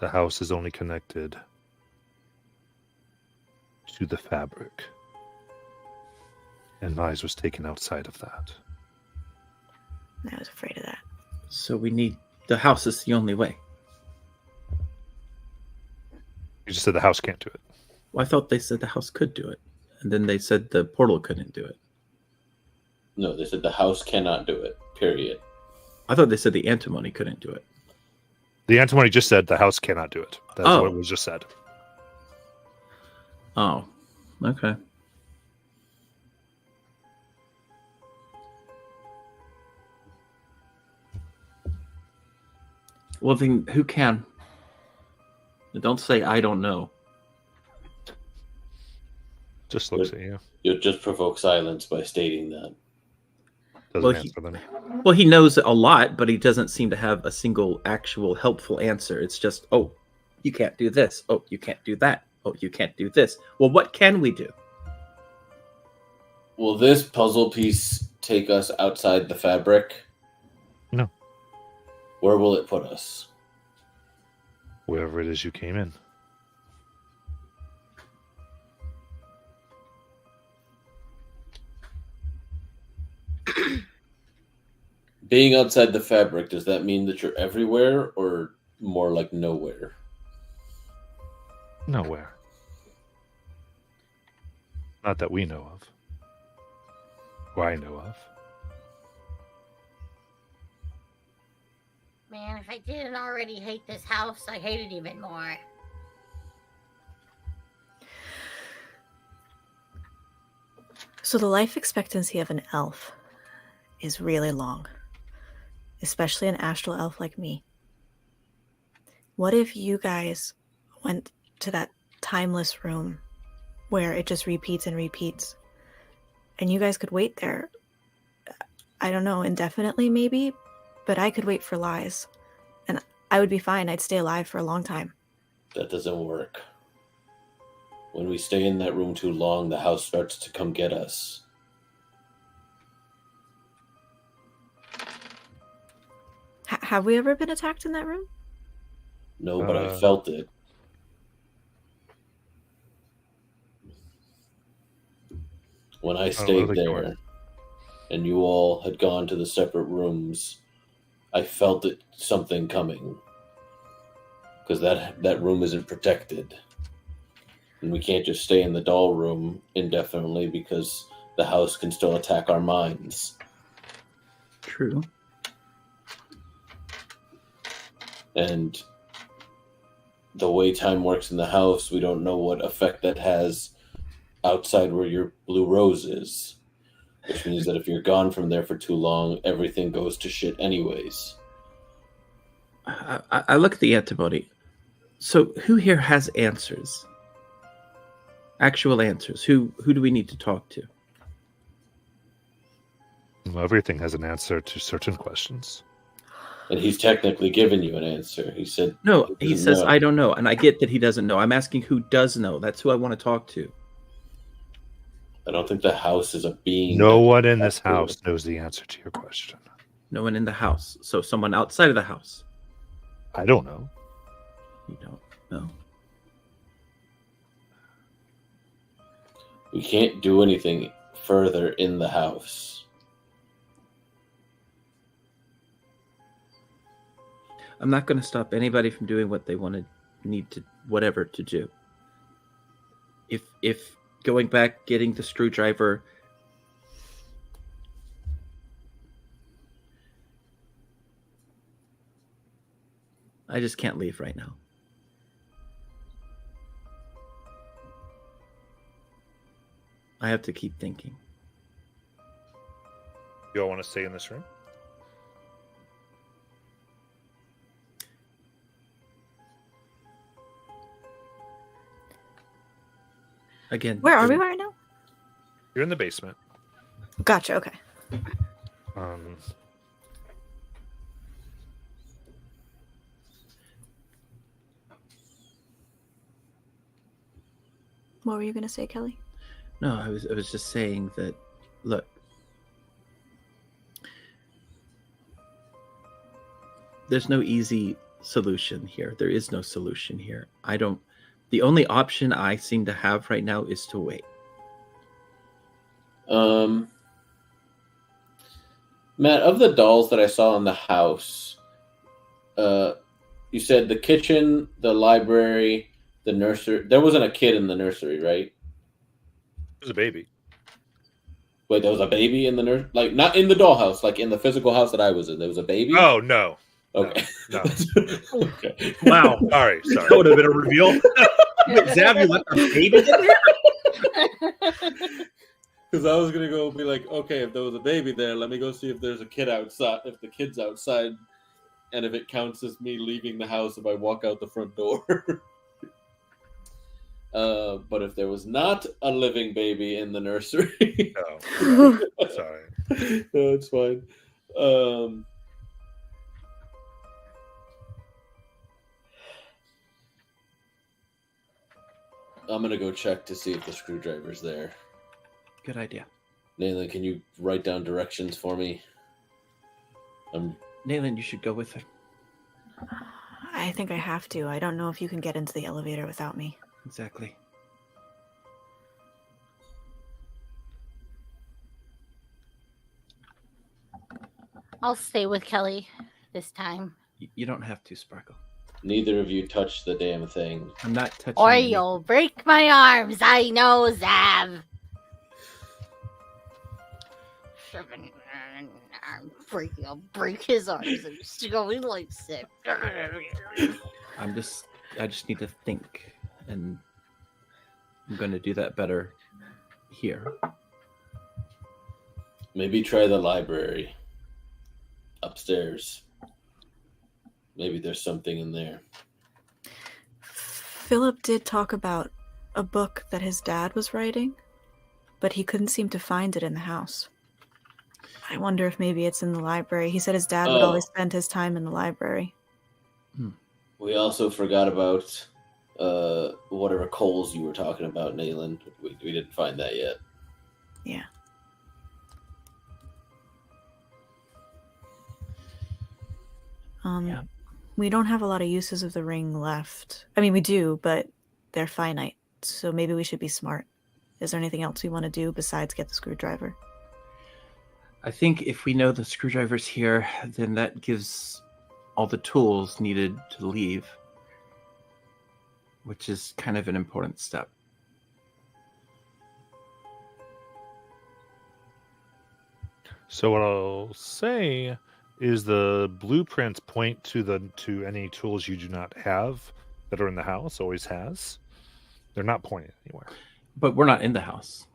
[SPEAKER 1] The house is only connected to the fabric. And Lies was taken outside of that.
[SPEAKER 3] I was afraid of that.
[SPEAKER 2] So we need... The house is the only way.
[SPEAKER 1] You just said the house can't do it.
[SPEAKER 2] Well, I thought they said the house could do it. And then they said the portal couldn't do it.
[SPEAKER 4] No, they said the house cannot do it. Period.
[SPEAKER 2] I thought they said the antimony couldn't do it.
[SPEAKER 1] The antimony just said the house cannot do it. That's what was just said.
[SPEAKER 2] Oh, okay. Well, then who can? Don't say I don't know.
[SPEAKER 1] Just looks at you.
[SPEAKER 4] You'll just provoke silence by stating that.
[SPEAKER 1] Doesn't answer them.
[SPEAKER 2] Well, he knows a lot, but he doesn't seem to have a single actual helpful answer. It's just, oh, you can't do this. Oh, you can't do that. Oh, you can't do this. Well, what can we do?
[SPEAKER 4] Will this puzzle piece take us outside the fabric?
[SPEAKER 1] No.
[SPEAKER 4] Where will it put us?
[SPEAKER 1] Wherever it is you came in.
[SPEAKER 4] Being outside the fabric, does that mean that you're everywhere or more like nowhere?
[SPEAKER 1] Nowhere. Not that we know of. Or I know of.
[SPEAKER 5] Man, if I didn't already hate this house, I hate it even more.
[SPEAKER 3] So the life expectancy of an elf is really long, especially an astral elf like me. What if you guys went to that timeless room where it just repeats and repeats, and you guys could wait there, I don't know, indefinitely maybe, but I could wait for Lies, and I would be fine. I'd stay alive for a long time.
[SPEAKER 4] That doesn't work. When we stay in that room too long, the house starts to come get us.
[SPEAKER 3] Have we ever been attacked in that room?
[SPEAKER 4] No, but I felt it. When I stayed there, and you all had gone to the separate rooms, I felt it, something coming. Because that room isn't protected. And we can't just stay in the doll room indefinitely because the house can still attack our minds.
[SPEAKER 2] True.
[SPEAKER 4] And the way time works in the house, we don't know what effect that has outside where your blue rose is. Which means that if you're gone from there for too long, everything goes to shit anyways.
[SPEAKER 2] I look at the antimony. So who here has answers? Actual answers. Who do we need to talk to?
[SPEAKER 1] Well, everything has an answer to certain questions.
[SPEAKER 4] And he's technically given you an answer. He said...
[SPEAKER 2] No, he says,
[SPEAKER 4] know.
[SPEAKER 2] I don't know. And I get that he doesn't know. I'm asking who does know. That's who I want to talk to.
[SPEAKER 4] I don't think the house is a being.
[SPEAKER 1] No one in this house knows the answer to your question.
[SPEAKER 2] No one in the house. So someone outside of the house.
[SPEAKER 1] I don't know.
[SPEAKER 2] You don't know.
[SPEAKER 4] We can't do anything further in the house.
[SPEAKER 2] I'm not going to stop anybody from doing what they need to, whatever to do. If going back, getting the screwdriver, I just can't leave right now. I have to keep thinking.
[SPEAKER 1] You all want to stay in this room?
[SPEAKER 2] Again,
[SPEAKER 3] Where are we right now?
[SPEAKER 1] You're in the basement.
[SPEAKER 3] Gotcha. Okay.
[SPEAKER 1] Um,
[SPEAKER 3] What were you gonna say, Kelly?
[SPEAKER 2] No, I was just saying that. Look, there's no easy solution here. There is no solution here. The only option I seem to have right now is to wait.
[SPEAKER 4] Matt, of the dolls that I saw in the house, you said the kitchen, the library, the nursery. There wasn't a kid in the nursery, right?
[SPEAKER 1] there's a baby.
[SPEAKER 4] Wait, there was a baby in the nursery? Like, not in the dollhouse, like in the physical house that I was in. There was a baby?
[SPEAKER 1] Oh, no.
[SPEAKER 4] Okay.
[SPEAKER 1] No.
[SPEAKER 4] Okay.
[SPEAKER 2] Wow,
[SPEAKER 1] Sorry.
[SPEAKER 2] that would have been a reveal. Zav, you let the baby in there?
[SPEAKER 4] Because I was going to go be like, okay, if there was a baby there, let me go see if there's a kid outside, if the kid's outside, and if it counts as me leaving the house if I walk out the front door. But if there was not a living baby in the nursery,
[SPEAKER 1] No. Sorry.
[SPEAKER 4] no, it's fine. I'm gonna go check to see if the screwdriver's there.
[SPEAKER 2] Good idea.
[SPEAKER 4] Nathan, can you write down directions for me?
[SPEAKER 2] Nayland, you should go with her.
[SPEAKER 3] I think I have to. I don't know if you can get into the elevator without me.
[SPEAKER 2] Exactly.
[SPEAKER 5] I'll stay with Kelly this time.
[SPEAKER 2] You don't have to, Sparkle.
[SPEAKER 4] Neither of you touch the damn thing.
[SPEAKER 2] I'm not touching
[SPEAKER 5] Or
[SPEAKER 2] you.
[SPEAKER 5] you'll break my arms. I know, Zav. I'll break his arms. I'm just going like sick.
[SPEAKER 2] I just need to think, and I'm going to do that better here.
[SPEAKER 4] Maybe try the library upstairs. Maybe there's something in there.
[SPEAKER 3] Philip did talk about a book that his dad was writing, but he couldn't seem to find it in the house. I wonder if maybe it's in the library. He said his dad would always spend his time in the library.
[SPEAKER 4] We also forgot about whatever coals you were talking about, Nayland. We didn't find that yet.
[SPEAKER 3] Yeah.
[SPEAKER 2] Yeah.
[SPEAKER 3] We don't have a lot of uses of the ring left. I mean, we do, but they're finite. So maybe we should be smart. Is there anything else we want to do besides get the screwdriver?
[SPEAKER 2] I think if we know the screwdriver's here, then that gives all the tools needed to leave, which is kind of an important step.
[SPEAKER 1] So what I'll say is the blueprints point to any tools you do not have that are in the house. Always has. They're not pointing anywhere.
[SPEAKER 2] But we're not in the house.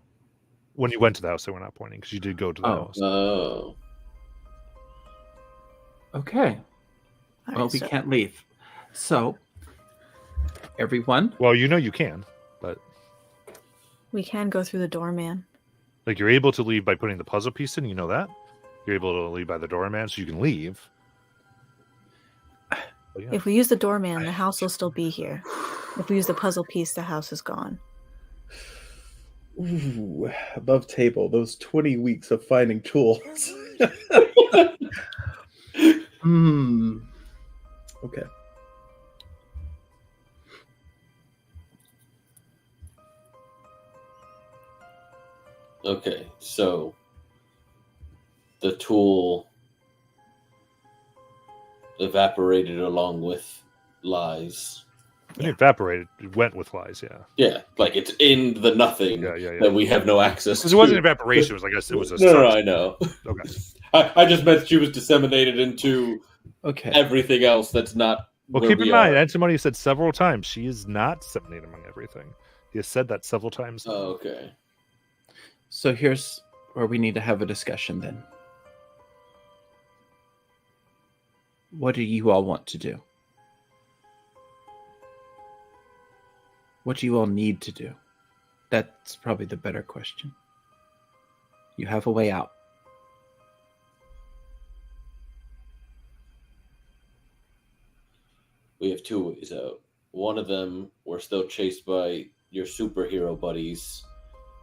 [SPEAKER 1] When you went to the house, they were not pointing because you did go to the house.
[SPEAKER 4] Oh.
[SPEAKER 2] Okay.
[SPEAKER 3] All
[SPEAKER 2] Well,
[SPEAKER 3] right,
[SPEAKER 2] we
[SPEAKER 3] so
[SPEAKER 2] can't leave. So, everyone,
[SPEAKER 1] Well, you know you can, but
[SPEAKER 3] we can go through the doorman.
[SPEAKER 1] like you're able to leave by putting the puzzle piece in. You know that. You're able to leave by the doorman, so you can leave. But yeah.
[SPEAKER 3] If we use the doorman, the house will still be here. If we use the puzzle piece, the house is gone.
[SPEAKER 7] Ooh, above table, those 20 weeks of finding tools. Okay.
[SPEAKER 4] Okay, so the tool evaporated along with lies.
[SPEAKER 1] It evaporated. It went with lies. Yeah.
[SPEAKER 4] Yeah, like it's in the nothing
[SPEAKER 1] Yeah.
[SPEAKER 4] that we have no access
[SPEAKER 1] Because
[SPEAKER 4] to.
[SPEAKER 1] it wasn't evaporation. It was like I said. It was a
[SPEAKER 4] No, I know.
[SPEAKER 1] Okay.
[SPEAKER 4] I just meant she was disseminated into
[SPEAKER 2] okay.
[SPEAKER 4] everything else that's not.
[SPEAKER 1] Well,
[SPEAKER 4] where
[SPEAKER 1] keep in
[SPEAKER 4] we
[SPEAKER 1] mind,
[SPEAKER 4] are.
[SPEAKER 1] Antimony said several times she is not disseminated among everything. He has said that several times.
[SPEAKER 4] Oh, okay.
[SPEAKER 2] So here's where we need to have a discussion then. What do you all want to do? What do you all need to do? That's probably the better question. You have a way out.
[SPEAKER 4] We have two ways out. One of them, we're still chased by your superhero buddies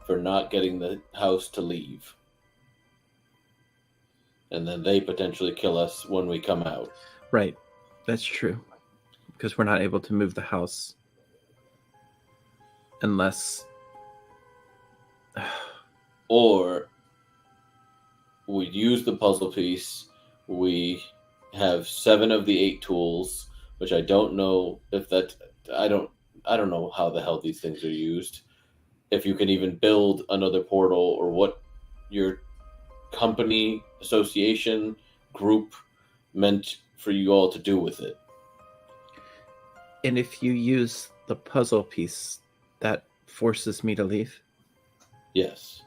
[SPEAKER 4] for not getting the house to leave. And then they potentially kill us when we come out.
[SPEAKER 2] Right. That's true. Because we're not able to move the house. Unless...
[SPEAKER 4] Or we use the puzzle piece. We have 7 of the 8 tools, which I don't know if that... I don't know how the hell these things are used. If you can even build another portal, or what your company, association, group meant for you all to do with it.
[SPEAKER 2] And if you use the puzzle piece, that forces me to leave?
[SPEAKER 4] Yes.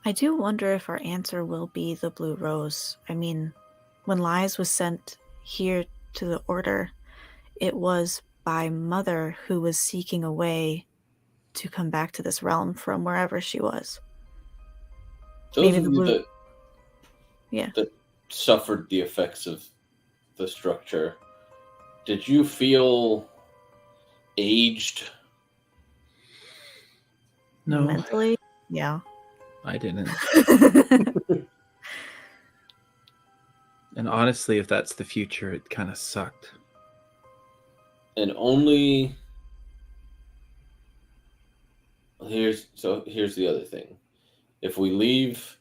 [SPEAKER 3] I do wonder if our answer will be the Blue Rose. I mean, when Lies was sent here to the Order, it was by Mother, who was seeking a way to come back to this realm from wherever she was.
[SPEAKER 4] Those
[SPEAKER 3] Maybe
[SPEAKER 4] of
[SPEAKER 3] the
[SPEAKER 4] you
[SPEAKER 3] blue- Yeah.
[SPEAKER 4] that suffered the effects of the structure, did you feel aged?
[SPEAKER 2] No,
[SPEAKER 3] Mentally? Yeah.
[SPEAKER 2] I didn't. And honestly, if that's the future, it kind of sucked.
[SPEAKER 4] And only here's the other thing. If we leave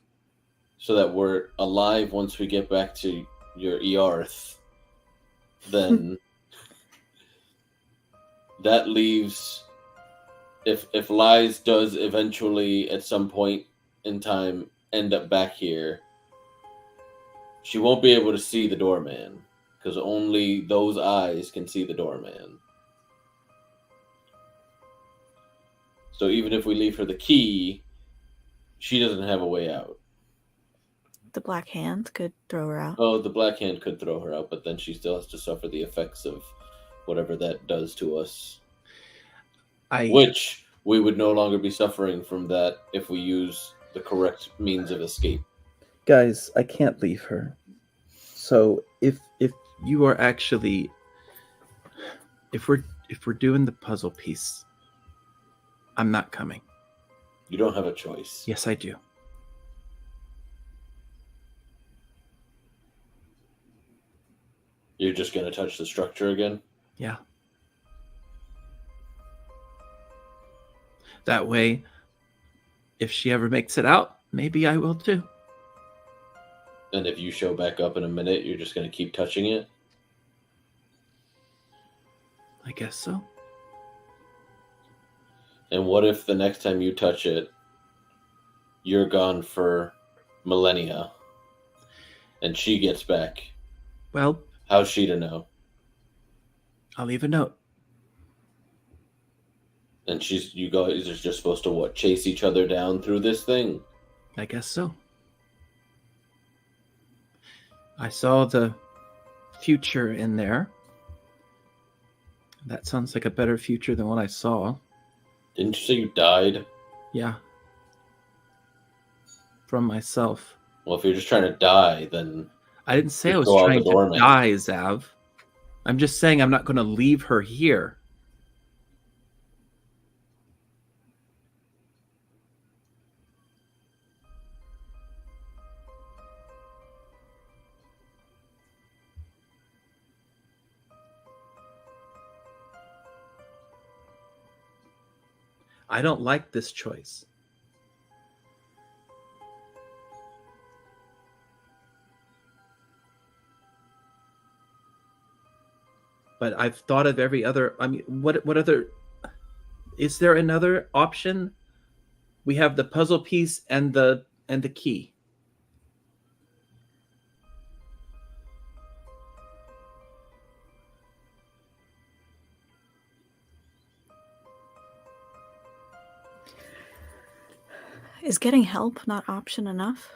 [SPEAKER 4] so that we're alive once we get back to your Earth, then that leaves, if Lies does eventually at some point in time end up back here, she won't be able to see the doorman, because only those eyes can see the doorman. So even if we leave her the key, she doesn't have a way out.
[SPEAKER 3] The Black Hand could throw her out.
[SPEAKER 4] Oh, the Black Hand could throw her out, but then she still has to suffer the effects of whatever that does to us. Which we would no longer be suffering from that if we use the correct means of escape.
[SPEAKER 7] Guys, I can't leave her. So
[SPEAKER 2] If you are actually, if we're doing the puzzle piece, I'm not coming.
[SPEAKER 4] You don't have a choice.
[SPEAKER 2] Yes, I do.
[SPEAKER 4] You're just going to touch the structure again?
[SPEAKER 2] Yeah. That way, if she ever makes it out, maybe I will too.
[SPEAKER 4] And if you show back up in a minute, you're just going to keep touching it?
[SPEAKER 2] I guess so.
[SPEAKER 4] And what if the next time you touch it, you're gone for millennia, and she gets back?
[SPEAKER 2] Well,
[SPEAKER 4] how's she to know?
[SPEAKER 2] I'll leave a note.
[SPEAKER 4] And you guys are just supposed to what? Chase each other down through this thing?
[SPEAKER 2] I guess so. I saw the future in there. That sounds like a better future than what I saw.
[SPEAKER 4] Didn't you say you died?
[SPEAKER 2] Yeah. From myself.
[SPEAKER 4] Well, if you're just trying to die, then...
[SPEAKER 2] I didn't say I was
[SPEAKER 4] go out
[SPEAKER 2] trying
[SPEAKER 4] the door,
[SPEAKER 2] to
[SPEAKER 4] man.
[SPEAKER 2] die, Zav. I'm just saying I'm not going to leave her here. I don't like this choice. But I've thought of every other. I mean, what other? Is there another option? We have the puzzle piece and the key.
[SPEAKER 3] Is getting help not option enough?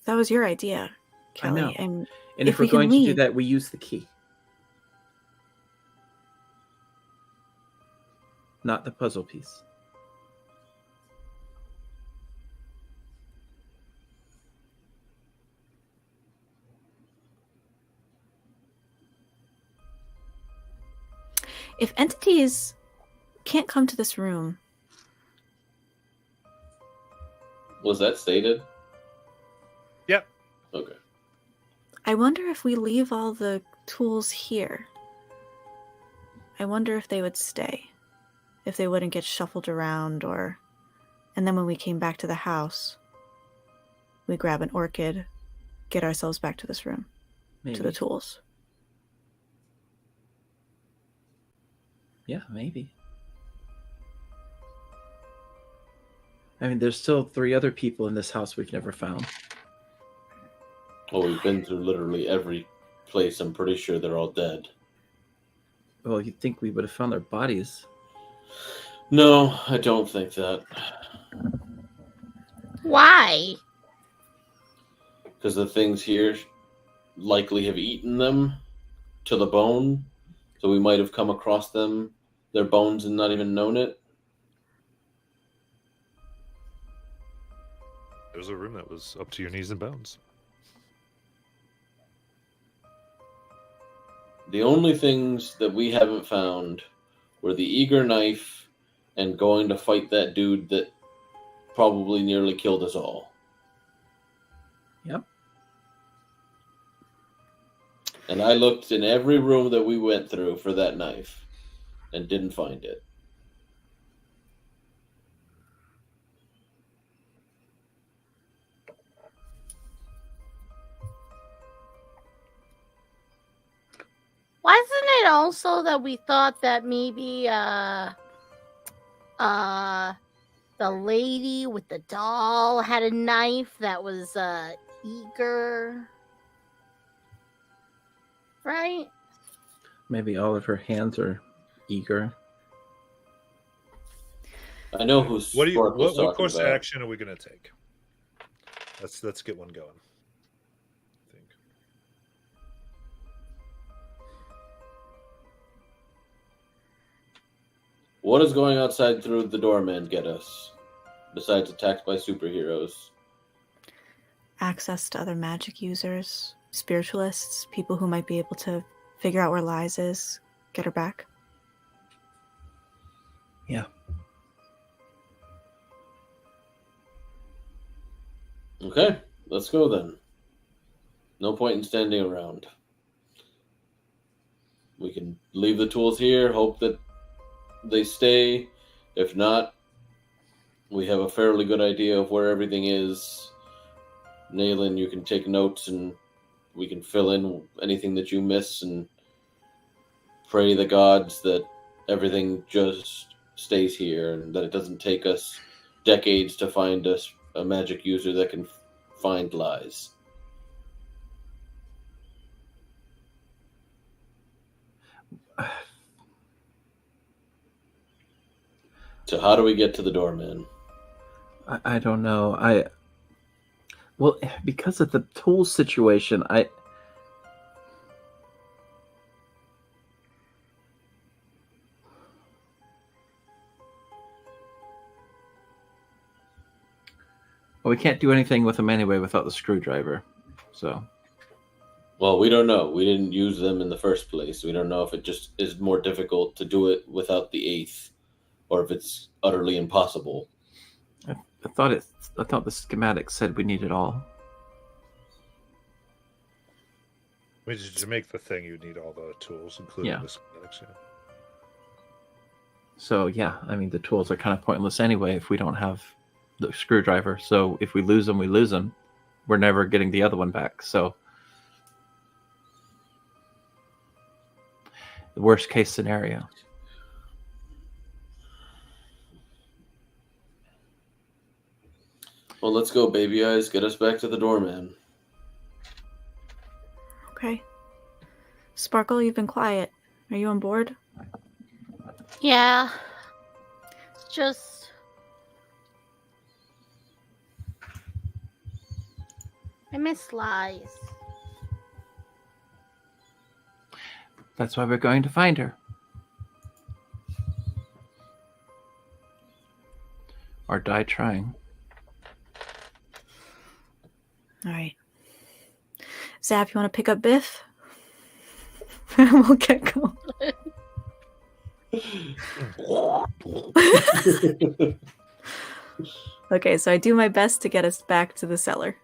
[SPEAKER 3] That was your idea, Kelly.
[SPEAKER 2] I know.
[SPEAKER 3] And
[SPEAKER 2] if we're
[SPEAKER 3] we can
[SPEAKER 2] going to do
[SPEAKER 3] leave-
[SPEAKER 2] that, we use the key. not the puzzle piece.
[SPEAKER 3] If entities can't come to this room,
[SPEAKER 4] Was that stated?
[SPEAKER 1] Yep.
[SPEAKER 4] Okay.
[SPEAKER 3] I wonder if we leave all the tools here. I wonder if they would stay. If they wouldn't get shuffled around or... And then when we came back to the house, we grab an orchid, get ourselves back to this room,
[SPEAKER 2] Maybe.
[SPEAKER 3] to the tools.
[SPEAKER 2] Yeah, maybe. I mean, there's still 3 other people in this house we've never found.
[SPEAKER 4] Well, we've been through literally every place. I'm pretty sure they're all dead.
[SPEAKER 2] Well, you'd think we would have found their bodies.
[SPEAKER 4] No, I don't think that.
[SPEAKER 5] Why?
[SPEAKER 4] Because the things here likely have eaten them to the bone. So we might have come across them, their bones, and not even known it.
[SPEAKER 1] There was a room that was up to your knees in bones.
[SPEAKER 4] The only things that we haven't found were the eager knife and going to fight that dude that probably nearly killed us all.
[SPEAKER 2] Yep.
[SPEAKER 4] And I looked in every room that we went through for that knife and didn't find it.
[SPEAKER 5] Wasn't it also that we thought that maybe the lady with the doll had a knife that was eager? Right?
[SPEAKER 2] Maybe all of her hands are eager.
[SPEAKER 4] I know who's
[SPEAKER 1] What
[SPEAKER 4] was
[SPEAKER 1] what course
[SPEAKER 4] talking
[SPEAKER 1] of
[SPEAKER 4] about.
[SPEAKER 1] action are we going to take? Let's get one going. I think.
[SPEAKER 4] What is going outside through the doorman get us? Besides attacks by superheroes.
[SPEAKER 3] Access to other magic users, spiritualists, people who might be able to figure out where Liz is, get her back.
[SPEAKER 2] Yeah.
[SPEAKER 4] Okay, let's go then. No point in standing around. We can leave the tools here, hope that they stay. If not, we have a fairly good idea of where everything is. Naylin, you can take notes and we can fill in anything that you miss and pray the gods that everything just stays here and that it doesn't take us decades to find us a magic user that can find lies. So how do we get to the doorman?
[SPEAKER 2] I don't know. Well, because of the tool situation, well, we can't do anything with them anyway without the screwdriver. So,
[SPEAKER 4] Well, we don't know. We didn't use them in the first place. We don't know if it just is more difficult to do it without the eighth, or if it's utterly impossible.
[SPEAKER 2] I thought the schematic said we need it all.
[SPEAKER 1] I mean, to make the thing, you need all the tools, including
[SPEAKER 2] Yeah.
[SPEAKER 1] the schematics. Yeah.
[SPEAKER 2] So yeah, I mean the tools are kind of pointless anyway if we don't have the screwdriver. So if we lose them, we lose them. We're never getting the other one back. So the worst case scenario.
[SPEAKER 4] Well, let's go, baby eyes. Get us back to the doorman.
[SPEAKER 3] Okay. Sparkle, you've been quiet. Are you on board?
[SPEAKER 5] Yeah. It's just... I miss Lies.
[SPEAKER 2] That's why we're going to find her. or die trying.
[SPEAKER 3] All right. Zap, you want to pick up Biff? We'll get going. Okay, so I do my best to get us back to the cellar.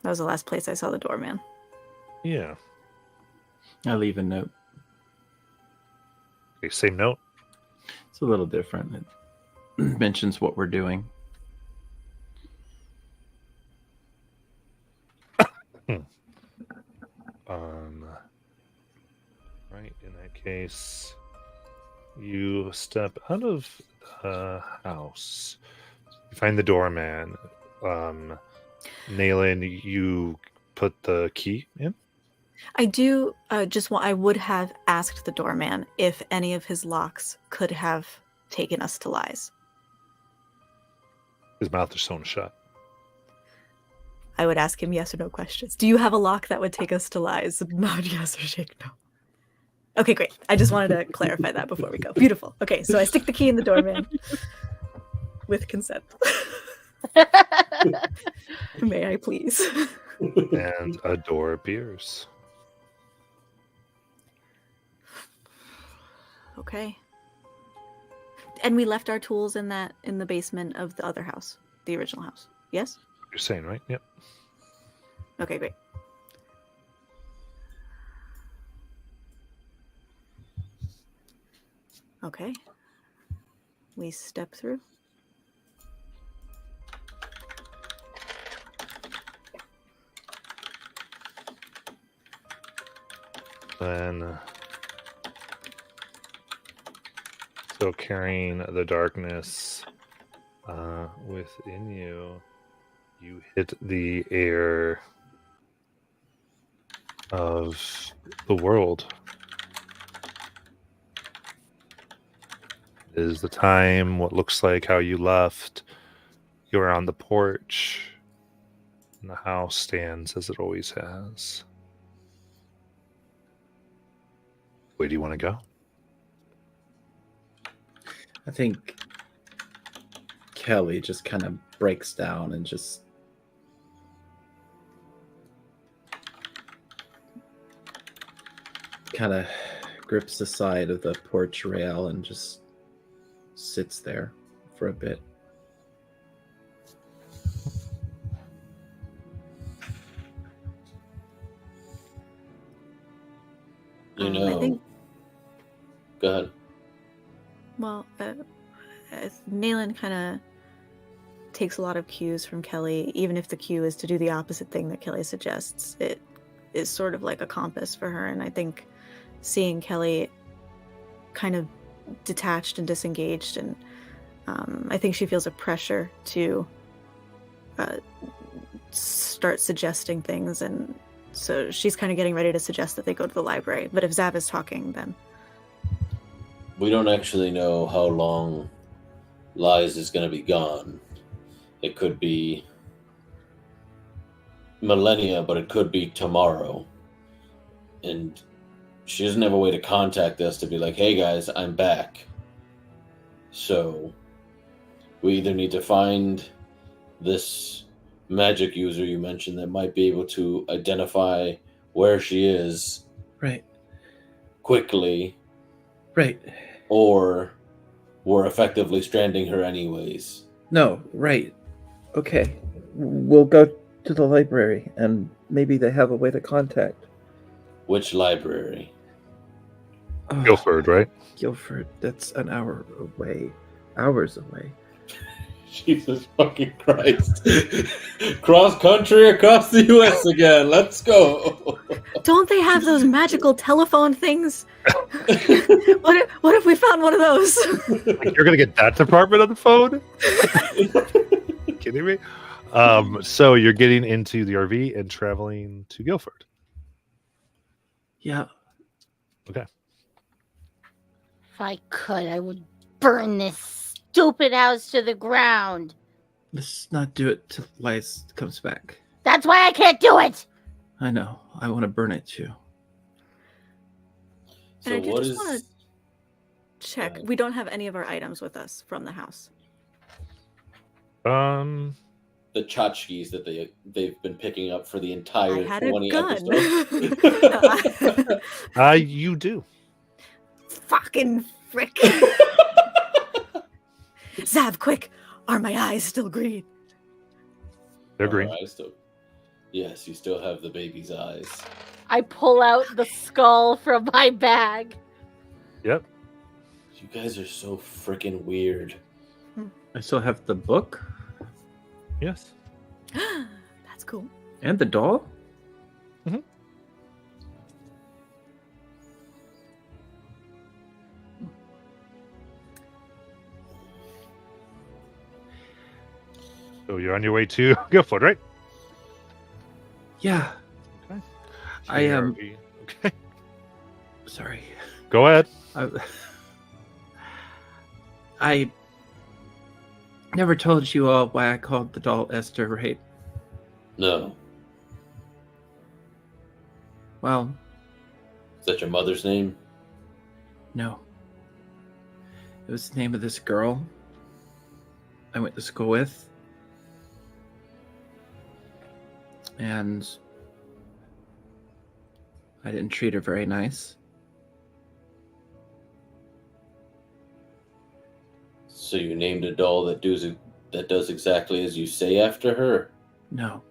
[SPEAKER 3] That was the last place I saw the doorman.
[SPEAKER 1] Yeah.
[SPEAKER 2] I leave a note.
[SPEAKER 1] Okay, same note.
[SPEAKER 2] It's a little different. It mentions what we're doing.
[SPEAKER 1] Right, in that case, you step out of the house. You find the doorman. Nayland, you put the key in?
[SPEAKER 3] I do I would have asked the doorman if any of his locks could have taken us to Lies.
[SPEAKER 1] His mouth is sewn shut.
[SPEAKER 3] I would ask him yes or no questions. Do you have a lock that would take us to Lies? Nod yes or shake no. Okay, great. I just wanted to clarify that before we go. Beautiful. Okay, so I stick the key in the doorman with consent. May I please?
[SPEAKER 1] And a door appears.
[SPEAKER 3] Okay. And we left our tools in the basement of the other house, the original house. Yes?
[SPEAKER 1] You're saying, right? Yep.
[SPEAKER 3] Okay, great. Okay. We step through.
[SPEAKER 1] Then, so carrying the darkness within you, you hit the air of the world. It is the time, what looks like how you left. You're on the porch, and the house stands as it always has. Where do you want to go?
[SPEAKER 7] I think Kelly just kind of breaks down and just kind of grips the side of the porch rail and just sits there for a bit.
[SPEAKER 4] You
[SPEAKER 3] I
[SPEAKER 4] know,
[SPEAKER 3] think,
[SPEAKER 4] go ahead.
[SPEAKER 3] well, Nayland kind of takes a lot of cues from Kelly, even if the cue is to do the opposite thing that Kelly suggests. It is sort of like a compass for her, and I think seeing Kelly kind of detached and disengaged, and I think she feels a pressure to start suggesting things, and so she's kind of getting ready to suggest that they go to the library. But if Zav is talking, then
[SPEAKER 4] We don't actually know how long Lies is going to be gone. It could be millennia, but it could be tomorrow. And she doesn't have a way to contact us to be like, hey guys, I'm back. So we either need to find this magic user you mentioned that might be able to identify where she is
[SPEAKER 7] Right.
[SPEAKER 4] quickly,
[SPEAKER 7] Right.
[SPEAKER 4] or we're effectively stranding her anyways.
[SPEAKER 7] No, right. Okay. We'll go to the library and maybe they have a way to contact.
[SPEAKER 4] Which library?
[SPEAKER 7] Oh,
[SPEAKER 1] Guilford, right?
[SPEAKER 7] Guilford, that's an hour away. Hours away.
[SPEAKER 4] Jesus fucking Christ. Cross country across the US again. Let's go.
[SPEAKER 3] don't they have those magical telephone things? What if we found one of those?
[SPEAKER 1] Like, you're gonna get that department on the phone? Kidding me? So you're getting into the RV and traveling to Guilford.
[SPEAKER 7] Yeah.
[SPEAKER 1] Okay.
[SPEAKER 5] If I could, I would burn this stupid house to the ground.
[SPEAKER 7] Let's not do it till Lies comes back.
[SPEAKER 5] That's why I can't do it.
[SPEAKER 7] I know. I want to burn it too.
[SPEAKER 3] And I
[SPEAKER 4] So
[SPEAKER 3] do
[SPEAKER 4] what
[SPEAKER 3] just
[SPEAKER 4] is
[SPEAKER 3] wanna- check. We don't have any of our items with us from the house.
[SPEAKER 1] Um,
[SPEAKER 4] The tchotchkes that they've been picking up for the
[SPEAKER 3] I
[SPEAKER 4] entire
[SPEAKER 3] had a
[SPEAKER 4] 20
[SPEAKER 3] gun.
[SPEAKER 4] episodes.
[SPEAKER 1] you do.
[SPEAKER 3] Fucking frick. Zav, quick. Are my eyes still green?
[SPEAKER 1] They're green.
[SPEAKER 4] Yes, you still have the baby's eyes.
[SPEAKER 5] I pull out the skull from my bag.
[SPEAKER 1] Yep.
[SPEAKER 4] You guys are so freaking weird.
[SPEAKER 2] I still have the book
[SPEAKER 1] Yes.
[SPEAKER 3] That's cool.
[SPEAKER 2] and the doll.
[SPEAKER 1] So you're on your way to Guildford, right?
[SPEAKER 2] Yeah.
[SPEAKER 1] Okay.
[SPEAKER 2] I am.
[SPEAKER 1] Okay.
[SPEAKER 2] Sorry.
[SPEAKER 1] Go ahead.
[SPEAKER 2] I never told you all why I called the doll Esther, right?
[SPEAKER 4] No.
[SPEAKER 2] Well,
[SPEAKER 4] Is that your mother's name?
[SPEAKER 2] no. It was the name of this girl I went to school with. And I didn't treat her very nice.
[SPEAKER 4] So you named a doll that does exactly as you say after her?
[SPEAKER 2] No.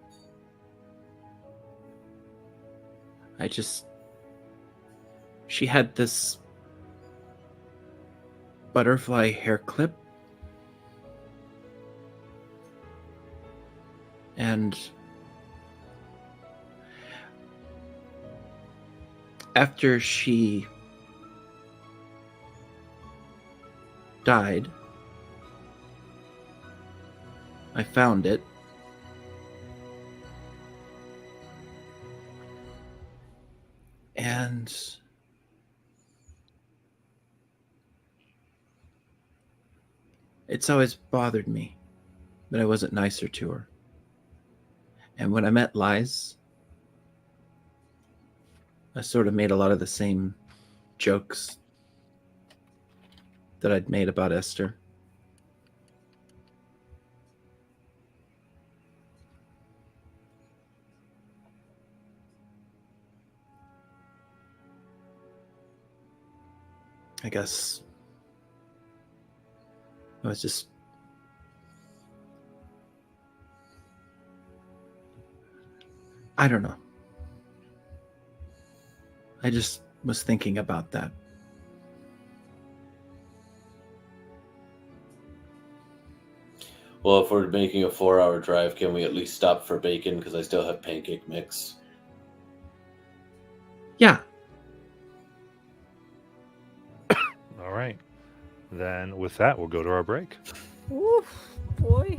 [SPEAKER 2] She had this butterfly hair clip. And after she died, I found it. And it's always bothered me that I wasn't nicer to her. And when I met Lies, I sort of made a lot of the same jokes that I'd made about Esther. I guess I was just I don't know. I just was thinking about that.
[SPEAKER 4] Well, if we're making a 4-hour drive, can we at least stop for bacon? Because I still have pancake mix.
[SPEAKER 2] Yeah.
[SPEAKER 1] All right. Then with that, we'll go to our break.
[SPEAKER 3] Oof, boy.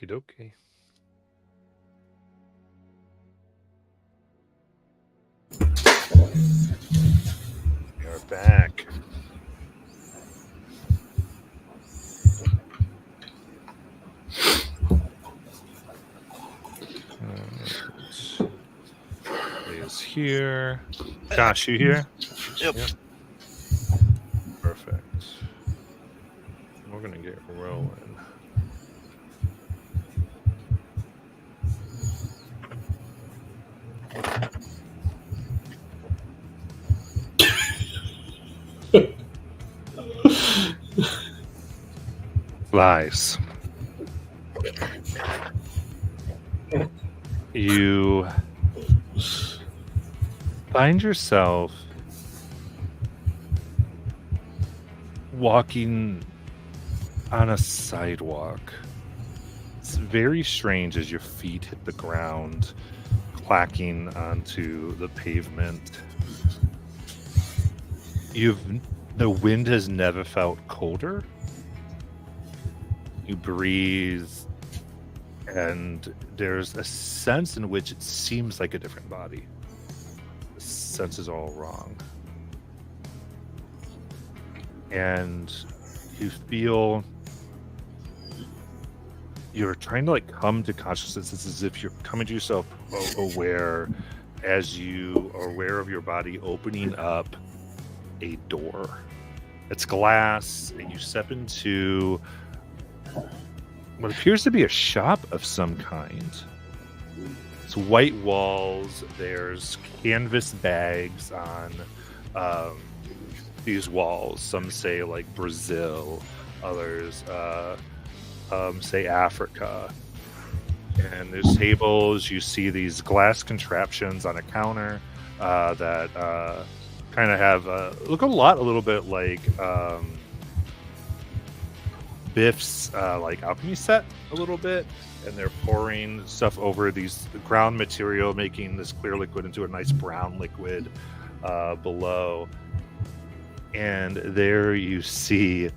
[SPEAKER 1] Okie dokie. We are back. Is here. Josh, you here?
[SPEAKER 6] Yep.
[SPEAKER 1] Perfect. We're gonna get rolling. Lies. You find yourself walking on a sidewalk. It's very strange as your feet hit the ground, clacking onto the pavement. The wind has never felt colder. You breathe, and there's a sense in which it seems like a different body. The sense is all wrong. And you feel you're trying to like come to consciousness. It's as if you're coming to yourself aware as you are aware of your body opening up a door. It's glass, and you step into what appears to be a shop of some kind. It's white walls. There's canvas bags on these walls. Some say like Brazil, others say Africa. And there's tables. You see these glass contraptions on a counter that kind of have look a little bit like Biff's like alchemy set a little bit, and they're pouring stuff over the ground material, making this clear liquid into a nice brown liquid below. And there you see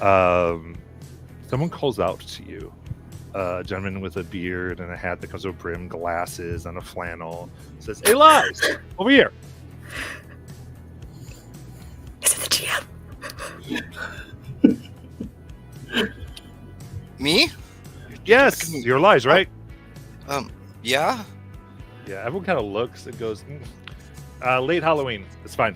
[SPEAKER 1] someone calls out to you, a gentleman with a beard and a hat that comes with brim, glasses, and a flannel. Says, "Hey, Lies, over here."
[SPEAKER 3] Is it the GM?
[SPEAKER 6] Me?
[SPEAKER 1] Yes, you're Lies, right?
[SPEAKER 6] Yeah.
[SPEAKER 1] Yeah, everyone kind of looks and goes, late Halloween. It's fine.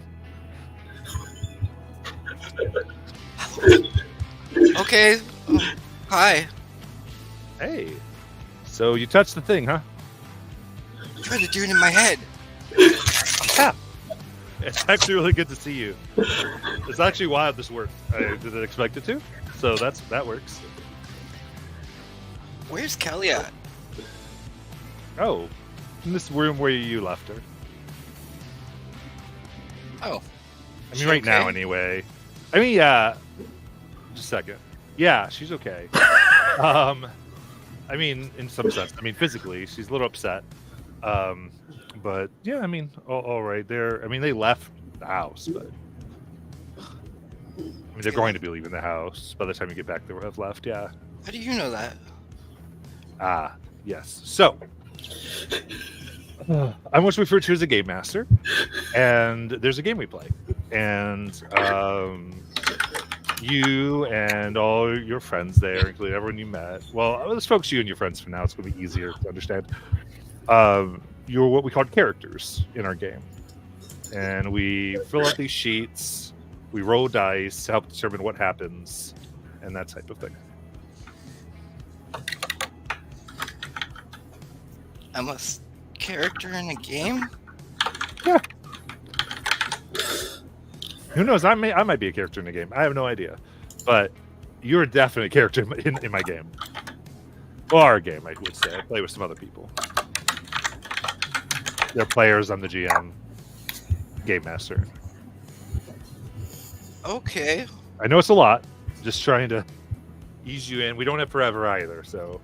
[SPEAKER 6] Okay. Hi.
[SPEAKER 1] Hey. So you touched the thing, huh?
[SPEAKER 6] I tried to do it in my head.
[SPEAKER 1] Yeah. It's actually really good to see you. It's actually wild this worked. I didn't expect it to. So that works.
[SPEAKER 6] Where's Kelly at?
[SPEAKER 1] Oh. In this room where you left her.
[SPEAKER 6] Oh.
[SPEAKER 1] I mean, right now, anyway. I mean, yeah. Just a second. Yeah, she's okay. I mean, in some sense. I mean, physically, she's a little upset. But yeah, I mean, all right. They left the house, but I mean, they're going to be leaving the house by the time you get back. They will have left. Yeah.
[SPEAKER 6] How do you know that?
[SPEAKER 1] Ah, yes. So, I'm what's referred to as a game master, and there's a game we play, and you and all your friends there, including everyone you met. Well, let's focus you and your friends for now. It's going to be easier to understand. You're what we call characters in our game, and we fill out these sheets. We roll dice to help determine what happens, and that type of thing.
[SPEAKER 6] I'm a character in a game?
[SPEAKER 1] Yeah. Who knows? I might be a character in the game. I have no idea, but you're a definite character in my game, or our game, I would say. I play with some other people. They're players. I'm the GM, game master.
[SPEAKER 6] Okay.
[SPEAKER 1] I know it's a lot. Just trying to ease you in. We don't have forever either, so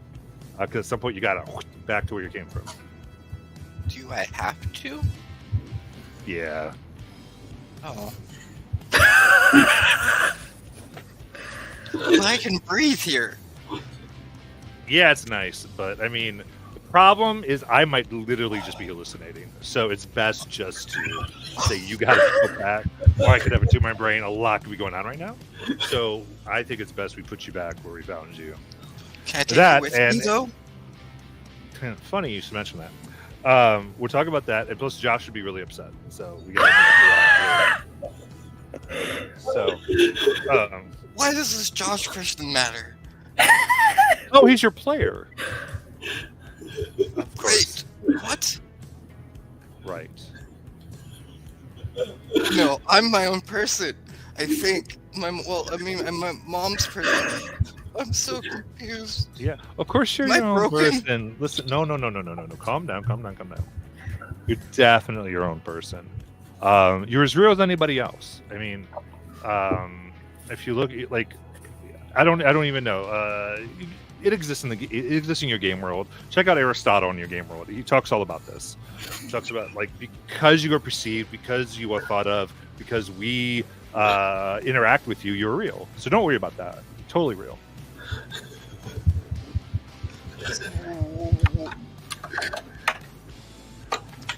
[SPEAKER 1] because at some point you gotta back to where you came from.
[SPEAKER 6] Do I have to?
[SPEAKER 1] Yeah.
[SPEAKER 6] Oh. But I can breathe here.
[SPEAKER 1] Yeah, it's nice, but I mean, the problem is I might literally just be hallucinating. So it's best just to say you got to go back, or I could have it to my brain. A lot could be going on right now. So I think it's best we put you back where we found you.
[SPEAKER 6] Can I take
[SPEAKER 1] That
[SPEAKER 6] you with
[SPEAKER 1] and-
[SPEAKER 6] me, though?
[SPEAKER 1] Funny you should mention that. We're talking about that, and plus Josh should be really upset. So we got to. So,
[SPEAKER 6] Why does this Josh Christian matter?
[SPEAKER 1] oh, he's your player. Of course.
[SPEAKER 6] Wait, what?
[SPEAKER 1] Right.
[SPEAKER 6] No, I'm my own person. I think I'm my mom's person. I'm so confused.
[SPEAKER 1] Yeah, of course you're
[SPEAKER 6] Am I
[SPEAKER 1] your own
[SPEAKER 6] broken?
[SPEAKER 1] person. Listen, no. Calm down. You're definitely your own person. You're as real as anybody else. I mean, if you look like, I don't even know. It exists in your game world. Check out Aristotle in your game world. He talks all about this. He talks about like because you are perceived, because you are thought of, because we interact with you, you're real. So don't worry about that. Totally real.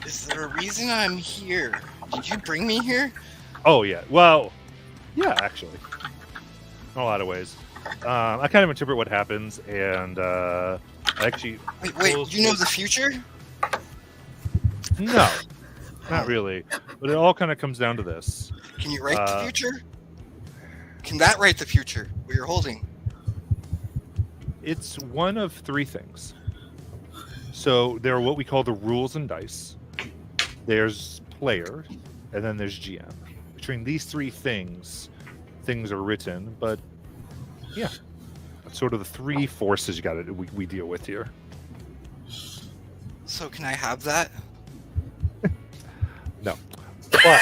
[SPEAKER 6] Is there a reason I'm here? Did you bring me here?
[SPEAKER 1] Oh yeah. Well, yeah, actually, in a lot of ways. I kind of interpret what happens, and actually,
[SPEAKER 6] Wait, you know the future?
[SPEAKER 1] no, not really. But it all kind of comes down to this.
[SPEAKER 6] Can you write the future? Can that write the future? What you're holding?
[SPEAKER 1] It's one of three things. So there are what we call the rules and dice. There's player, and then there's GM. Between these three things are written. But yeah, that's sort of the three forces we deal with here.
[SPEAKER 6] So can I have that?
[SPEAKER 1] No. But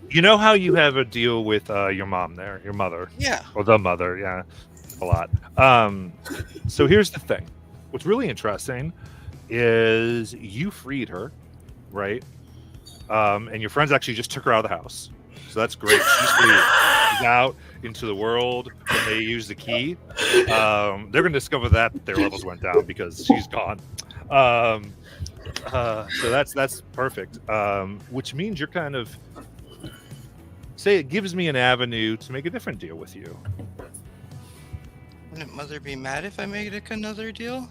[SPEAKER 1] you know how you have a deal with your mom there, your mother,
[SPEAKER 6] Yeah.
[SPEAKER 1] or the mother, yeah, a lot. So here's the thing. What's really interesting is you freed her, right? And your friends actually just took her out of the house. So that's great. She's free. She's out into the world. When they use the key, they're going to discover that their levels went down because she's gone. So that's perfect. Which means you're kind of say it gives me an avenue to make a different deal with you.
[SPEAKER 6] Wouldn't Mother be mad if I made another deal?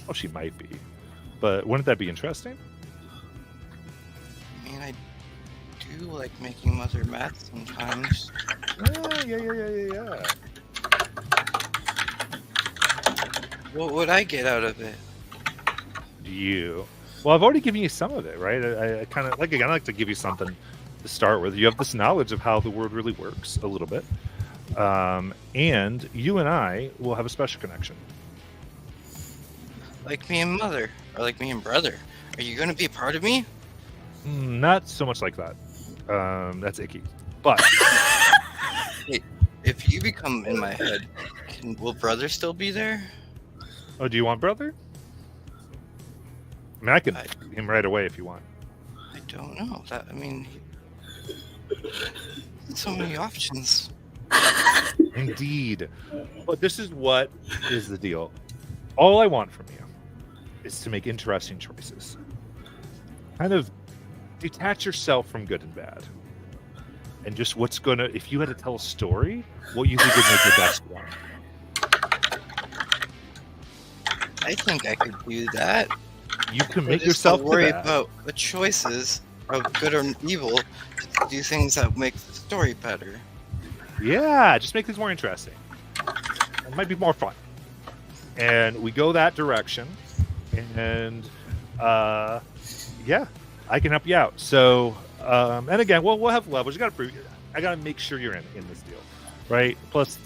[SPEAKER 1] Oh, she might be, but wouldn't that be interesting?
[SPEAKER 6] I mean, I do like making Mother mad sometimes.
[SPEAKER 1] Yeah.
[SPEAKER 6] What would I get out of it?
[SPEAKER 1] Well, I've already given you some of it, right? I kind of like to give you something to start with. You have this knowledge of how the world really works a little bit, and you and I will have a special connection.
[SPEAKER 6] Like me and Mother, or like me and Brother. Are you going to be a part of me?
[SPEAKER 1] Not so much like that. That's icky. But
[SPEAKER 6] If you become in my head, will Brother still be there?
[SPEAKER 1] oh, do you want brother? I mean, I can him right away if you want.
[SPEAKER 6] I don't know. So many options.
[SPEAKER 1] Indeed. But this is what is the deal. All I want from you is to make interesting choices. Kind of detach yourself from good and bad. And just if you had to tell a story, what you think would make the best one?
[SPEAKER 6] I think I could do that.
[SPEAKER 1] You can
[SPEAKER 6] But
[SPEAKER 1] make
[SPEAKER 6] just
[SPEAKER 1] yourself
[SPEAKER 6] don't worry
[SPEAKER 1] the bad.
[SPEAKER 6] about the choices of good or evil. Just do things that make the story better.
[SPEAKER 1] Yeah, just make things more interesting. It might be more fun. And we go that direction. And yeah, I can help you out. So, and again, we'll have levels. I got to make sure you're in this deal, right? Plus,